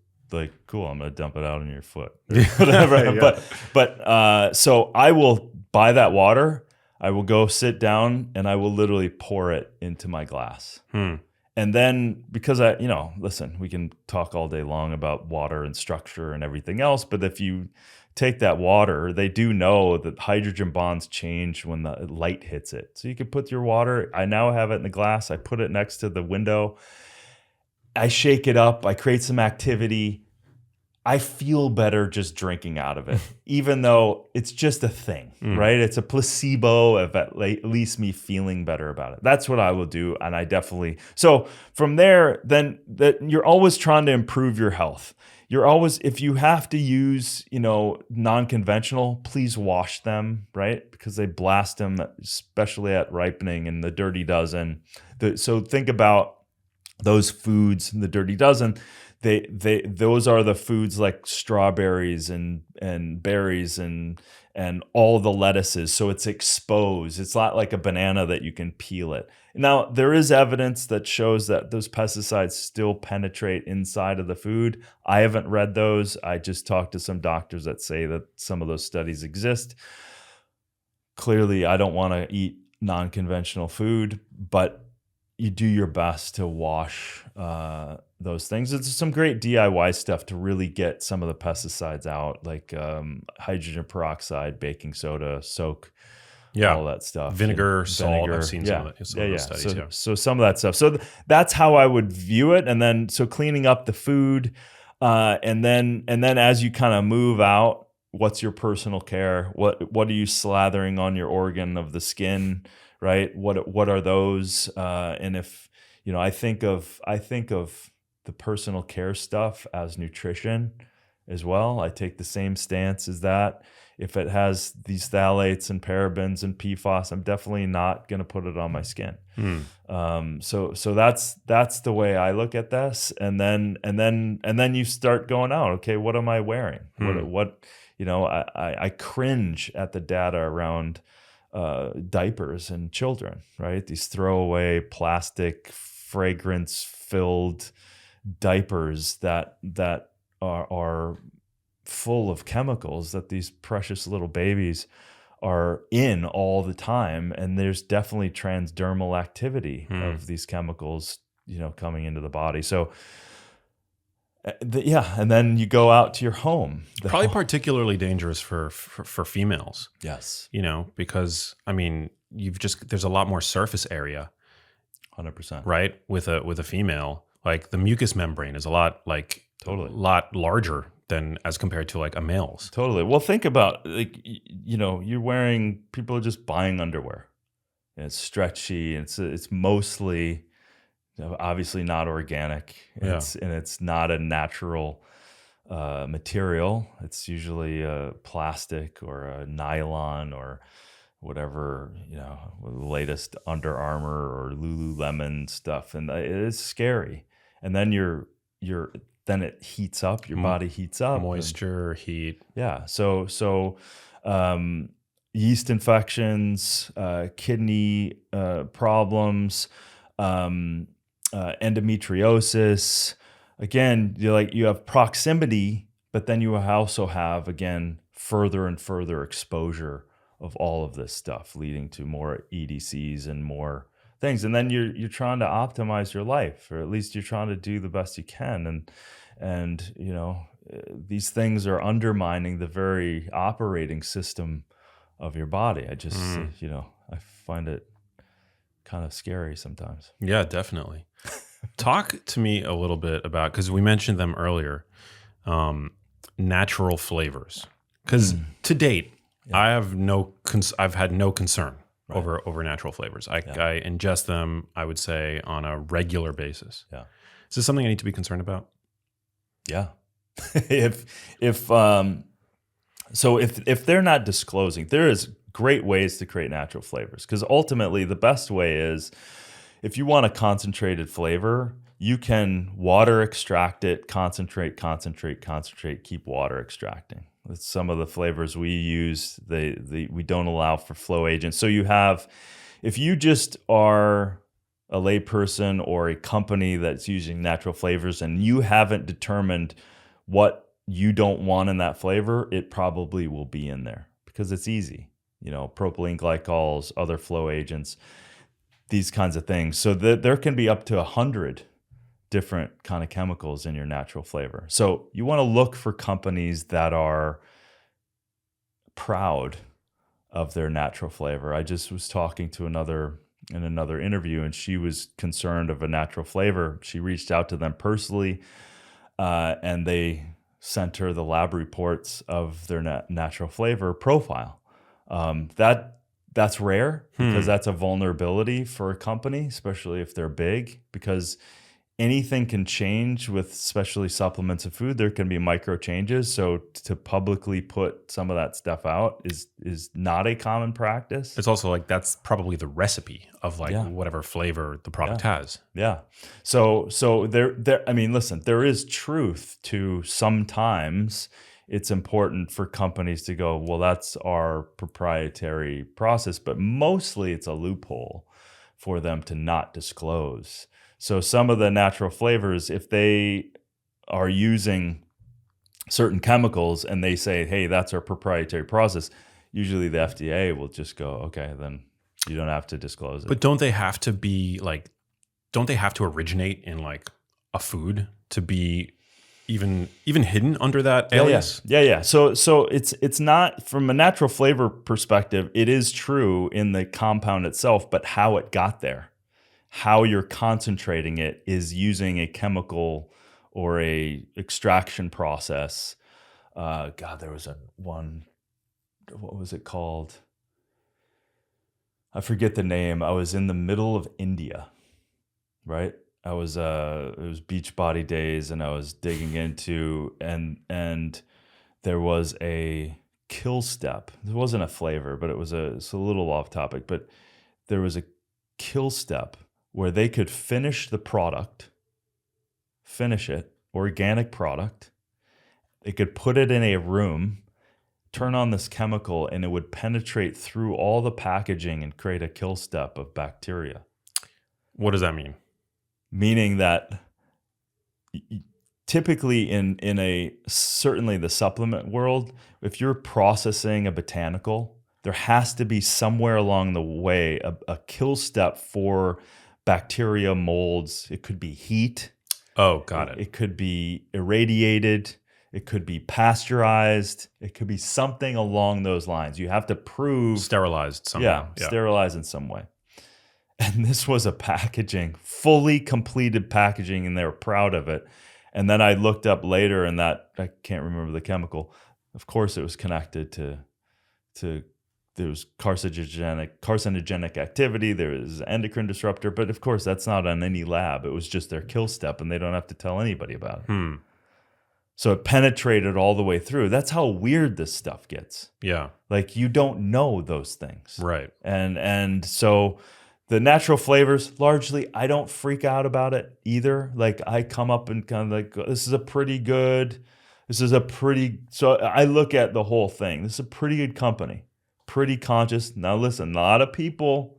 cool, I'm going to dump it out on your foot. Whatever. Yeah. But so I will buy that water. I will go sit down and I will literally pour it into my glass. And then because listen, we can talk all day long about water and structure and everything else. But if you take that water, they do know that hydrogen bonds change when the light hits it. So you can put your water, I now have it in the glass. I put it next to the window. I shake it up. I create some activity. I feel better just drinking out of it, even though it's just a thing, right? It's a placebo of at least me feeling better about it. That's what I will do. And I definitely, so from there, then that you're always trying to improve your health. You're always, if you have to use, non-conventional, please wash them, right? Because they blast them, especially at ripening and the dirty dozen. So think about those foods in the dirty dozen. Those are the foods like strawberries and berries and all the lettuces. So it's exposed. It's not like a banana that you can peel it. Now, there is evidence that shows that those pesticides still penetrate inside of the food. I haven't read those. I just talked to some doctors that say that some of those studies exist. Clearly, I don't want to eat non-conventional food, but you do your best to wash those things. It's some great DIY stuff to really get some of the pesticides out, like hydrogen peroxide, baking soda, soak, all that stuff. Vinegar, salt. I've seen some of those studies. So some of that stuff. So that's how I would view it. And then so cleaning up the food, and then as you kind of move out, what's your personal care? What are you slathering on your organ of the skin? Right? What are those? And if I think of the personal care stuff as nutrition as well. I take the same stance as that. If it has these phthalates and parabens and PFAS, I'm definitely not going to put it on my skin. So that's the way I look at this. And then you start going out. Okay, what am I wearing? I cringe at the data around diapers and children, right? These throwaway plastic fragrance-filled diapers that are full of chemicals that these precious little babies are in all the time, and there's definitely transdermal activity of these chemicals, coming into the body. So and then you go out to your home. Probably particularly dangerous for females. Yes. Because there's a lot more surface area. 100%. Right? With a female, like the mucous membrane is a lot larger than as compared to like a male's. Totally. Well, think about you're wearing, people are just buying underwear. And it's stretchy. And it's mostly obviously not organic. It's not a natural material. It's usually a plastic or a nylon or whatever, the latest Under Armour or Lululemon stuff. And it is scary. And then then it heats up, your body heats up. Moisture, heat. Yeah. So yeast infections, kidney problems, endometriosis. Again, you have proximity But then you also have, again, further and further exposure of all of this stuff, leading to more EDCs and more things. And then you're trying to optimize your life, or at least you're trying to do the best you can. And these things are undermining the very operating system of your body. I just, I find it kind of scary sometimes. Yeah, definitely. Talk to me a little bit about, because we mentioned them earlier, natural flavors. Because to date, I have I've had no concern over natural flavors. I ingest them, I would say, on a regular basis. Yeah. Is this something I need to be concerned about? Yeah. if they're not disclosing, there is great ways to create natural flavors, because ultimately the best way is, if you want a concentrated flavor, you can water extract it, concentrate, keep water extracting. That's some of the flavors we use. We don't allow for flow agents. So if you just are a layperson or a company that's using natural flavors and you haven't determined what you don't want in that flavor, it probably will be in there because it's easy. Propylene glycols, other flow agents, these kinds of things. So there can be up to 100 different kind of chemicals in your natural flavor. So you want to look for companies that are proud of their natural flavor. I just was talking to another interview, and she was concerned of a natural flavor. She reached out to them personally, and they sent her the lab reports of their natural flavor profile. That's rare because that's a vulnerability for a company, especially if they're big, because anything can change with especially supplements and food. There can be micro changes. So to publicly put some of that stuff out is not a common practice. It's also like that's probably the recipe of whatever flavor the product has. Yeah. So there. I mean, listen, there is truth to sometimes it's important for companies to go, well, that's our proprietary process, but mostly it's a loophole for them to not disclose. So some of the natural flavors, if they are using certain chemicals and they say, hey, that's our proprietary process, usually the FDA will just go, okay, then you don't have to disclose it. But don't they have to originate in like a food to be even hidden under that alias? Yeah. So it's not, from a natural flavor perspective, it is true in the compound itself, but how it got there, how you're concentrating it is using a chemical or a extraction process. There was what was it called? I forget the name. I was in the middle of India, right? It was Beachbody days, and I was digging into, and there was a kill step. There wasn't a flavor, but it's a little off topic, but there was a kill step where they could finish the product, organic product. They could put it in a room, turn on this chemical, and it would penetrate through all the packaging and create a kill step of bacteria. What does that mean? Meaning that typically certainly the supplement world, if you're processing a botanical, there has to be somewhere along the way a kill step for bacteria, molds. It could be heat. Oh, got it. It could be irradiated. It could be pasteurized. It could be something along those lines. You have to prove sterilized somehow. Yeah, sterilized in some way. And this was a packaging, fully completed packaging, and they were proud of it. And then I looked up later, and I can't remember the chemical. Of course, it was connected to there was carcinogenic activity. There was endocrine disruptor, but of course, that's not on any lab. It was just their kill step, and they don't have to tell anybody about it. So it penetrated all the way through. That's how weird this stuff gets. Yeah, like you don't know those things, right? And so. The natural flavors, largely, I don't freak out about it either. Like I come up and kind of like, so I look at the whole thing. This is a pretty good company, pretty conscious. Now listen, a lot of people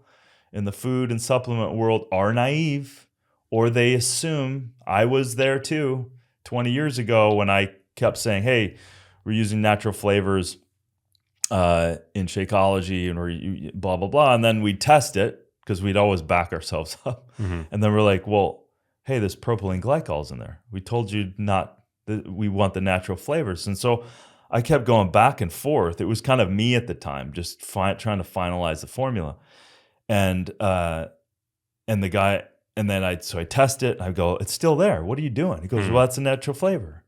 in the food and supplement world are naive, or they assume, I was there too 20 years ago when I kept saying, hey, we're using natural flavors in Shakeology and we're blah, blah, blah. And then we'd test it because we'd always back ourselves up. Mm-hmm. And then we're like, well, hey, there's propylene glycols in there. We told you we want the natural flavors. And so I kept going back and forth. It was kind of me at the time, just trying to finalize the formula. And the guy, and then I test it. And I go, it's still there. What are you doing? He goes, well, that's a natural flavor.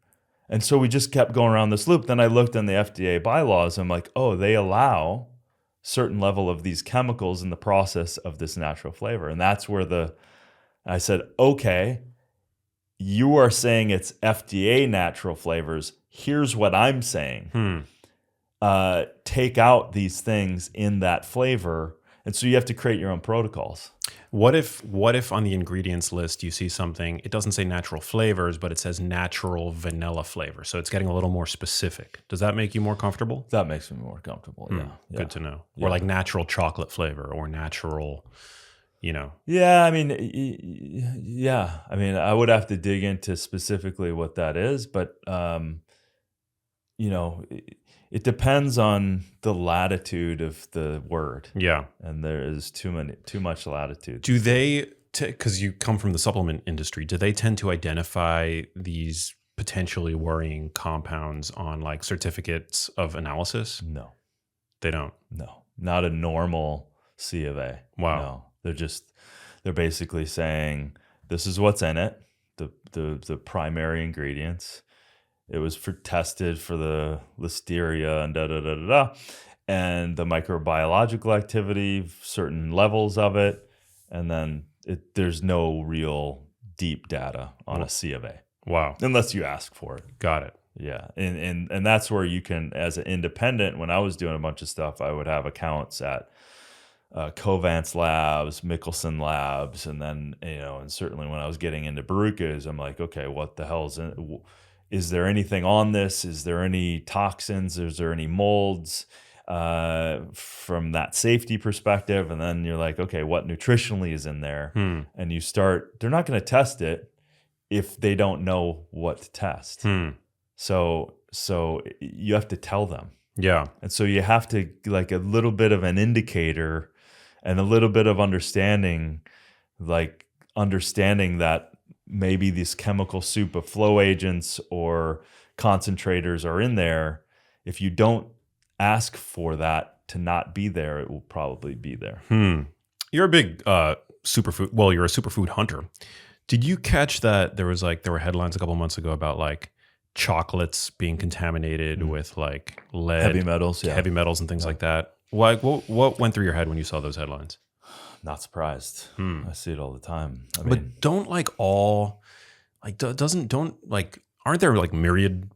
And so we just kept going around this loop. Then I looked in the FDA bylaws. I'm like, oh, they allow certain level of these chemicals in the process of this natural flavor. And that's where I said, okay, you are saying it's FDA natural flavors. Here's what I'm saying. Take out these things in that flavor. And so you have to create your own protocols. What if on the ingredients list you see something, it doesn't say natural flavors, but it says natural vanilla flavor. So it's getting a little more specific. Does that make you more comfortable? That makes me more comfortable. Yeah. Good to know. Yeah. Or like natural chocolate flavor or natural, Yeah, I mean, I would have to dig into specifically what that is, but it depends on the latitude of the word. Yeah. And there is too much latitude. Do they, because you come from the supplement industry, do they tend to identify these potentially worrying compounds on like certificates of analysis? No. They don't? No. Not a normal C of A. Wow. No. They're basically saying, this is what's in it, the primary ingredients. It was tested for the listeria and and the microbiological activity, certain levels of it, and then there's no real deep data on a C of A. Wow. Unless you ask for it. Got it. Yeah. And that's where you can, as an independent, when I was doing a bunch of stuff, I would have accounts at Covance Labs, Mickelson Labs, and then, and certainly when I was getting into Barukas, I'm like, okay, what the hell is there anything on this? Is there any toxins? Is there any molds from that safety perspective? And then you're like, okay, what nutritionally is in there? And they're not going to test it if they don't know what to test. So you have to tell them. Yeah. And so you have to, like, a little bit of an indicator and a little bit of understanding that maybe this chemical soup of flow agents or concentrators are in there. If you don't ask for that to not be there, it will probably be there. You're a big superfood. Well, you're a superfood hunter. Did you catch that there were headlines a couple months ago about like chocolates being contaminated with like lead, heavy metals and things like that? What went through your head when you saw those headlines? Not surprised. I see it all the time. But don't like all like aren't there like myriad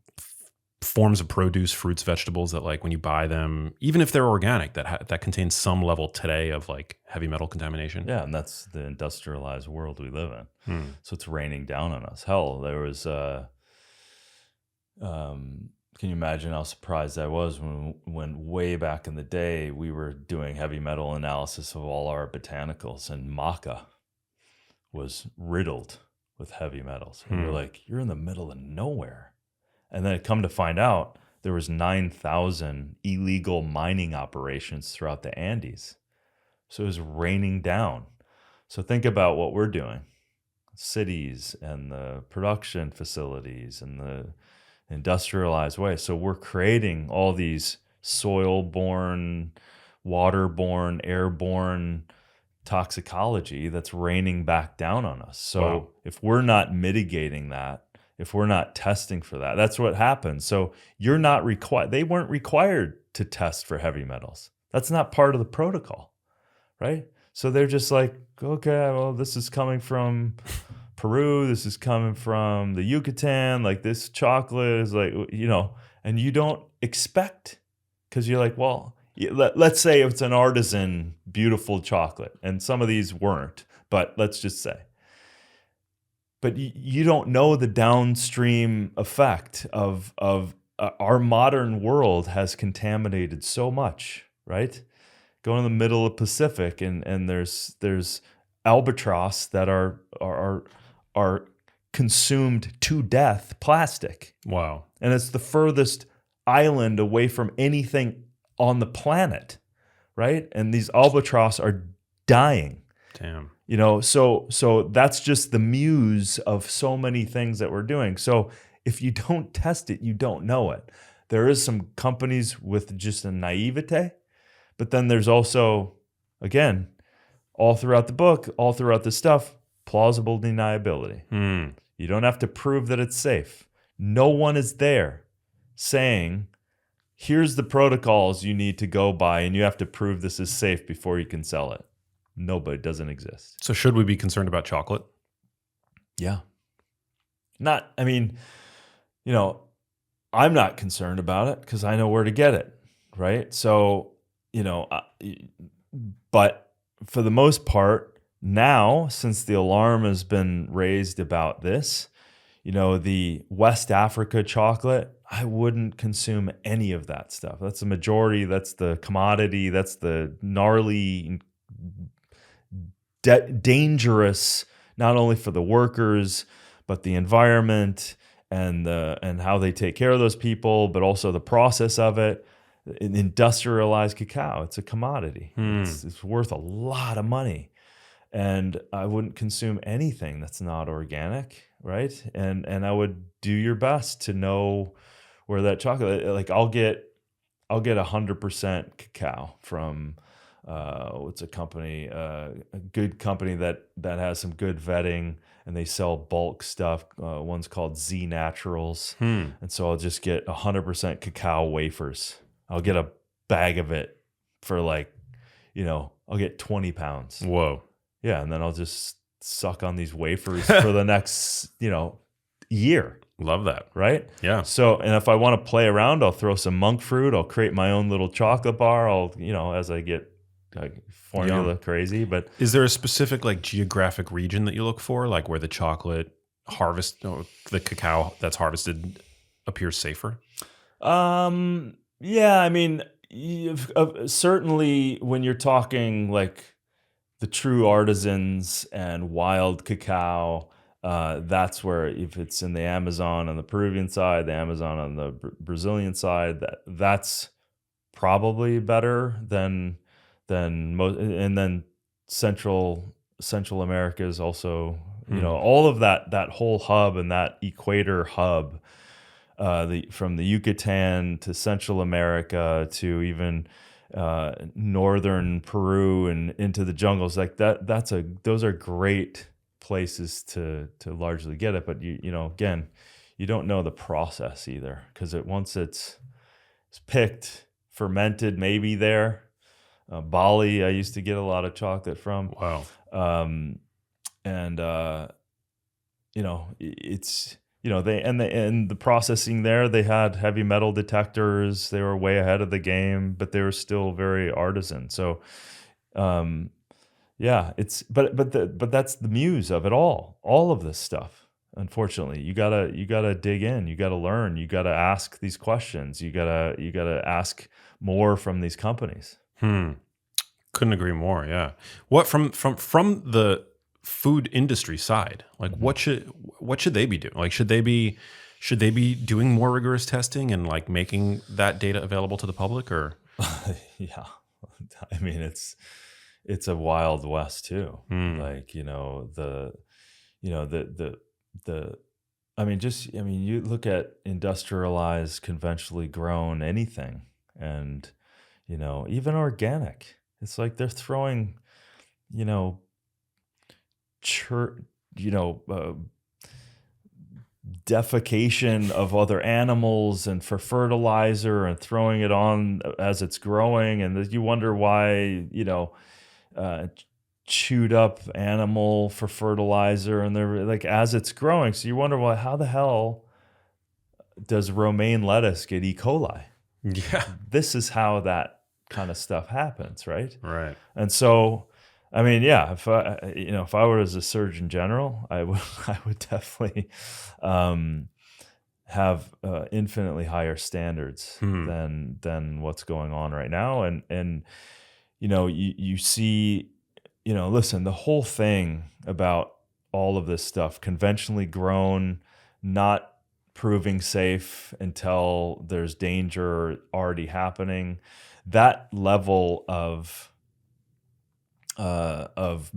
forms of produce, fruits, vegetables that like when you buy them, even if they're organic, that contains some level today of like heavy metal contamination? Yeah, and that's the industrialized world we live in. So it's raining down on us. Hell, there was can you imagine how surprised I was when way back in the day we were doing heavy metal analysis of all our botanicals, and maca was riddled with heavy metals. And you're like, you're in the middle of nowhere. And then come to find out there was 9,000 illegal mining operations throughout the Andes. So it was raining down. So think about what we're doing. Cities and the production facilities and the industrialized way. So we're creating all these soil-borne, water-borne, airborne toxicology that's raining back down on us. So if we're not mitigating that, if we're not testing for that, that's what happens. So you're not required. They weren't required to test for heavy metals. That's not part of the protocol, right? So they're just like, okay, well, this is coming from Peru, this is coming from the Yucatan, like this chocolate is like, and you don't expect, because you're like, well, let's say it's an artisan, beautiful chocolate, and some of these weren't, but let's just say. But you don't know the downstream effect of our modern world has contaminated so much, right? Go in the middle of Pacific, and there's albatross that are consumed to death plastic. Wow. And it's the furthest island away from anything on the planet, right? And these albatross are dying. Damn. So that's just the muse of so many things that we're doing. So if you don't test it, you don't know it. There is some companies with just a naivete, but then there's also, again, all throughout the book, all throughout the stuff, plausible deniability. You don't have to prove that it's safe. No one is there saying, here's the protocols you need to go by, and you have to prove this is safe before you can sell it. Nobody, doesn't exist. So should we be concerned about chocolate? Yeah. I'm not concerned about it because I know where to get it, right? So, but for the most part, now, since the alarm has been raised about this, the West Africa chocolate, I wouldn't consume any of that stuff. That's the majority. That's the commodity. That's the gnarly, dangerous, not only for the workers, but the environment and how they take care of those people, but also the process of it. Industrialized cacao, it's a commodity. It's worth a lot of money. And I wouldn't consume anything that's not organic, right? And I would do your best to know where that chocolate, like I'll get 100% cacao from what's a company, a good company that has some good vetting, and they sell bulk stuff. One's called Z Naturals. And so I'll just get 100% cacao wafers. I'll get a bag of it for I'll get 20 pounds. Whoa. Yeah, and then I'll just suck on these wafers for the next, year. Love that. Right? Yeah. So, and if I want to play around, I'll throw some monk fruit. I'll create my own little chocolate bar. I'll, as I get formula crazy. But is there a specific geographic region that you look for, like where the chocolate the cacao that's harvested appears safer? Yeah, certainly when you're talking like the true artisans and wild cacao, that's where, if it's in the Amazon on the Peruvian side, the Amazon on the Brazilian side, that's probably better than most. And then Central America is also, all of that whole hub and that equator hub, from the Yucatan to Central America to even northern Peru and into the jungles, like that. Those are great places to largely get it. But again, you don't know the process either, because once it's picked, fermented, maybe there. Bali, I used to get a lot of chocolate from. Wow. It's. The processing there, they had heavy metal detectors. They were way ahead of the game, but they were still very artisan. So, but that's the muse of it all. All of this stuff. Unfortunately, you gotta dig in. You gotta learn. You gotta ask these questions. You gotta ask more from these companies. Couldn't agree more. Yeah. What from the food industry side, what should they be doing? Should they be doing more rigorous testing and making that data available to the public, or? Yeah, it's a wild west too. You look at industrialized, conventionally grown anything, and even organic. It's like they're throwing, defecation of other animals and for fertilizer, and throwing it on as it's growing, and you wonder why chewed up animal for fertilizer, and they're as it's growing. So you wonder, well, how the hell does romaine lettuce get E. coli? Yeah, this is how that kind of stuff happens, right? Right. And so, if I were as a Surgeon General, I would definitely have infinitely higher standards than what's going on right now. And you see, listen, the whole thing about all of this stuff, conventionally grown, not proving safe until there's danger already happening. That level of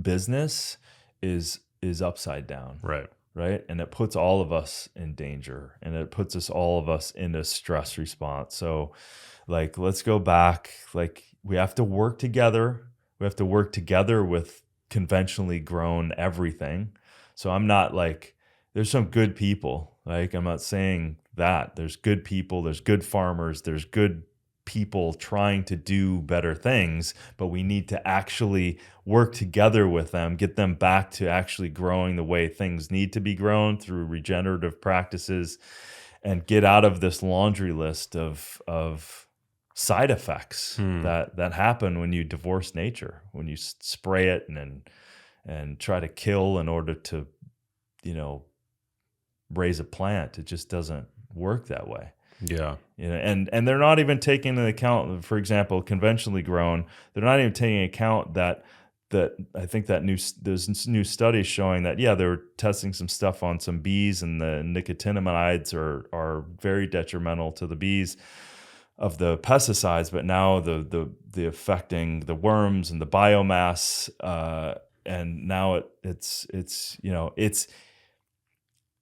business is upside down, Right. right? And it puts all of us in danger, and it puts us all of us in a stress response. So, like, let's go back. Like, we have to work together. We have to work together with conventionally grown everything. So I'm not like, there's some good people. Like, I'm not saying that. There's good people, there's good farmers, there's good people trying to do better things, but we need to actually work together with them, get them back to actually growing the way things need to be grown through regenerative practices, and get out of this laundry list of side effects that happen when you divorce nature, when you spray it and try to kill in order to, raise a plant. It just doesn't work that way. Yeah. And they're not even taking into account, for example, conventionally grown, they're not even taking into account that I think that there's new studies showing that, they were testing some stuff on some bees, and the nicotinamide are very detrimental to the bees of the pesticides, but now the affecting the worms and the biomass, and now it's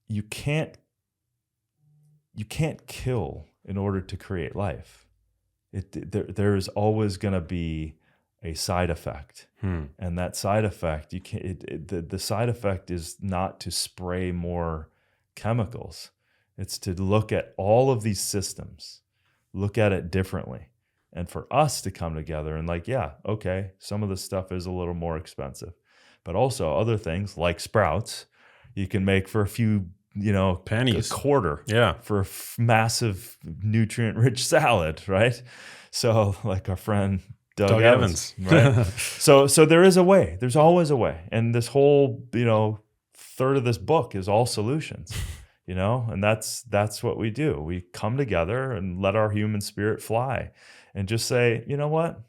you can't kill in order to create life. There is always going to be a side effect, and that side effect the side effect is not to spray more chemicals. It's to look at all of these systems, look at it differently, and for us to come together and like, okay, some of this stuff is a little more expensive, but also other things like sprouts you can make for a few pennies, a quarter, for a massive nutrient-rich salad, right? So, like our friend Doug Evans, right? so there is a way. There's always a way, and this whole third of this book is all solutions, and that's what we do. We come together and let our human spirit fly, and just say, you know what,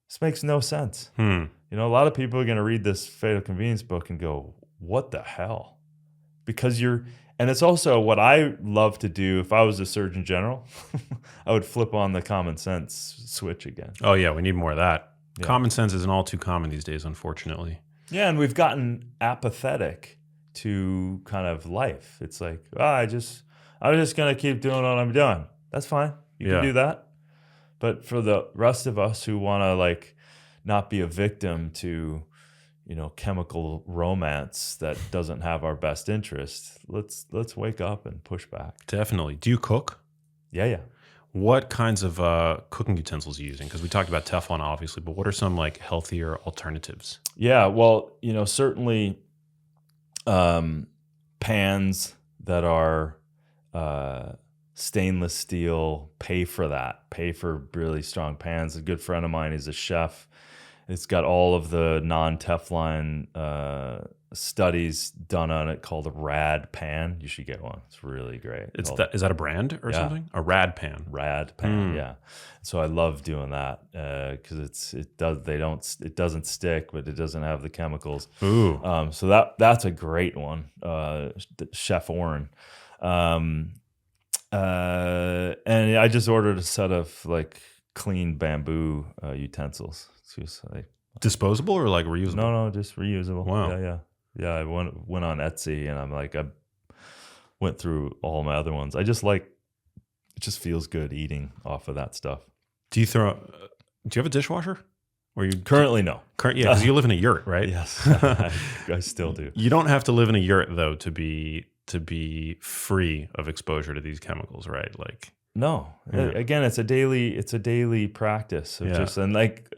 this makes no sense. A lot of people are going to read this Fatal Convenience book and go, what the hell? Because and it's also what I love to do. If I was a Surgeon General, I would flip on the common sense switch again. Oh yeah, we need more of that. Yeah. Common sense isn't all too common these days, unfortunately. Yeah, and we've gotten apathetic to kind of life. It's like, I'm just gonna keep doing what I'm doing. That's fine. You can do that. But for the rest of us who want to like not be a victim to chemical romance that doesn't have our best interest, let's wake up and push back. Definitely. Do you cook? Yeah. What kinds of cooking utensils are you using? Because we talked about Teflon, obviously, but what are some like healthier alternatives? Yeah, well, certainly pans that are stainless steel, pay for really strong pans. A good friend of mine is a chef. It's got all of the non-Teflon studies done on it, called a rad pan. You should get one. It's really great. Is that a brand or something? A rad pan. Rad pan, yeah. So I love doing that because it doesn't stick, but it doesn't have the chemicals. Ooh. So that's a great one. Chef Oren. And I just ordered a set of like clean bamboo utensils. Like, disposable or like reusable? No, just reusable. Wow. Yeah. I went on Etsy, and I went through all my other ones. I just like, it just feels good eating off of that stuff. Do you have a dishwasher? Or you currently no? Yeah, because you live in a yurt, right? Yes, I still do. You don't have to live in a yurt though to be free of exposure to these chemicals, right? Like. No, again, it's a daily practice of just, and like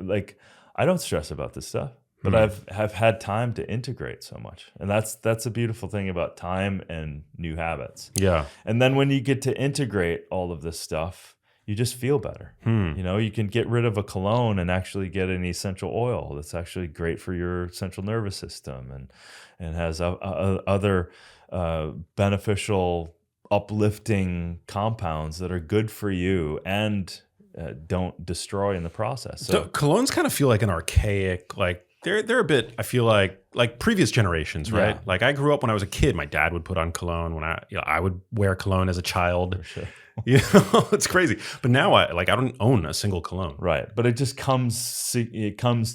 I don't stress about this stuff, but I've had time to integrate so much, and that's a beautiful thing about time and new habits. Yeah, and then when you get to integrate all of this stuff, you just feel better. You can get rid of a cologne and actually get an essential oil that's actually great for your central nervous system, and has other beneficial, uplifting compounds that are good for you and don't destroy in the process. So colognes kind of feel like an archaic, like They're a bit, I feel like previous generations, right? Yeah. Like I grew up when I was a kid, my dad would put on cologne when I would wear cologne as a child. For sure. You know, it's crazy. But now I don't own a single cologne. Right. But it just comes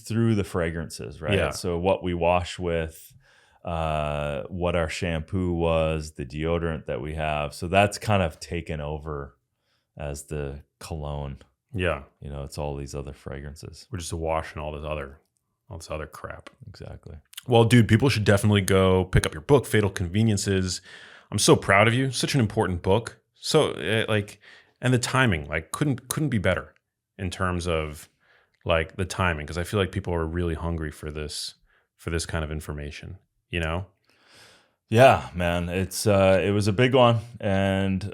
through the fragrances, right? Yeah. So what we wash with, what our shampoo was, the deodorant that we have. So that's kind of taken over as the cologne. Yeah. You know, it's all these other fragrances. We're just awash in all this other crap. Exactly. Well, dude, people should definitely go pick up your book, Fatal Conveniences. I'm so proud of you. Such an important book. So and the timing, like couldn't be better in terms of like the timing, because I feel like people are really hungry for this kind of information, you know? Yeah, man. It was a big one. And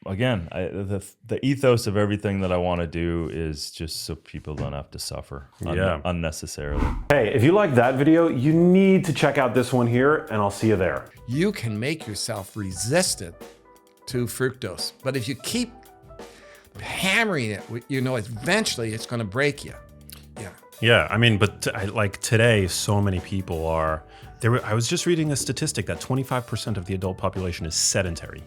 again, the ethos of everything that I want to do is just so people don't have to suffer unnecessarily. Hey, if you like that video, you need to check out this one here, and I'll see you there. You can make yourself resistant to fructose, but if you keep hammering it, you know, eventually it's going to break you. Yeah. Yeah, I mean, but like today, so many people are. I was just reading a statistic that 25% of the adult population is sedentary.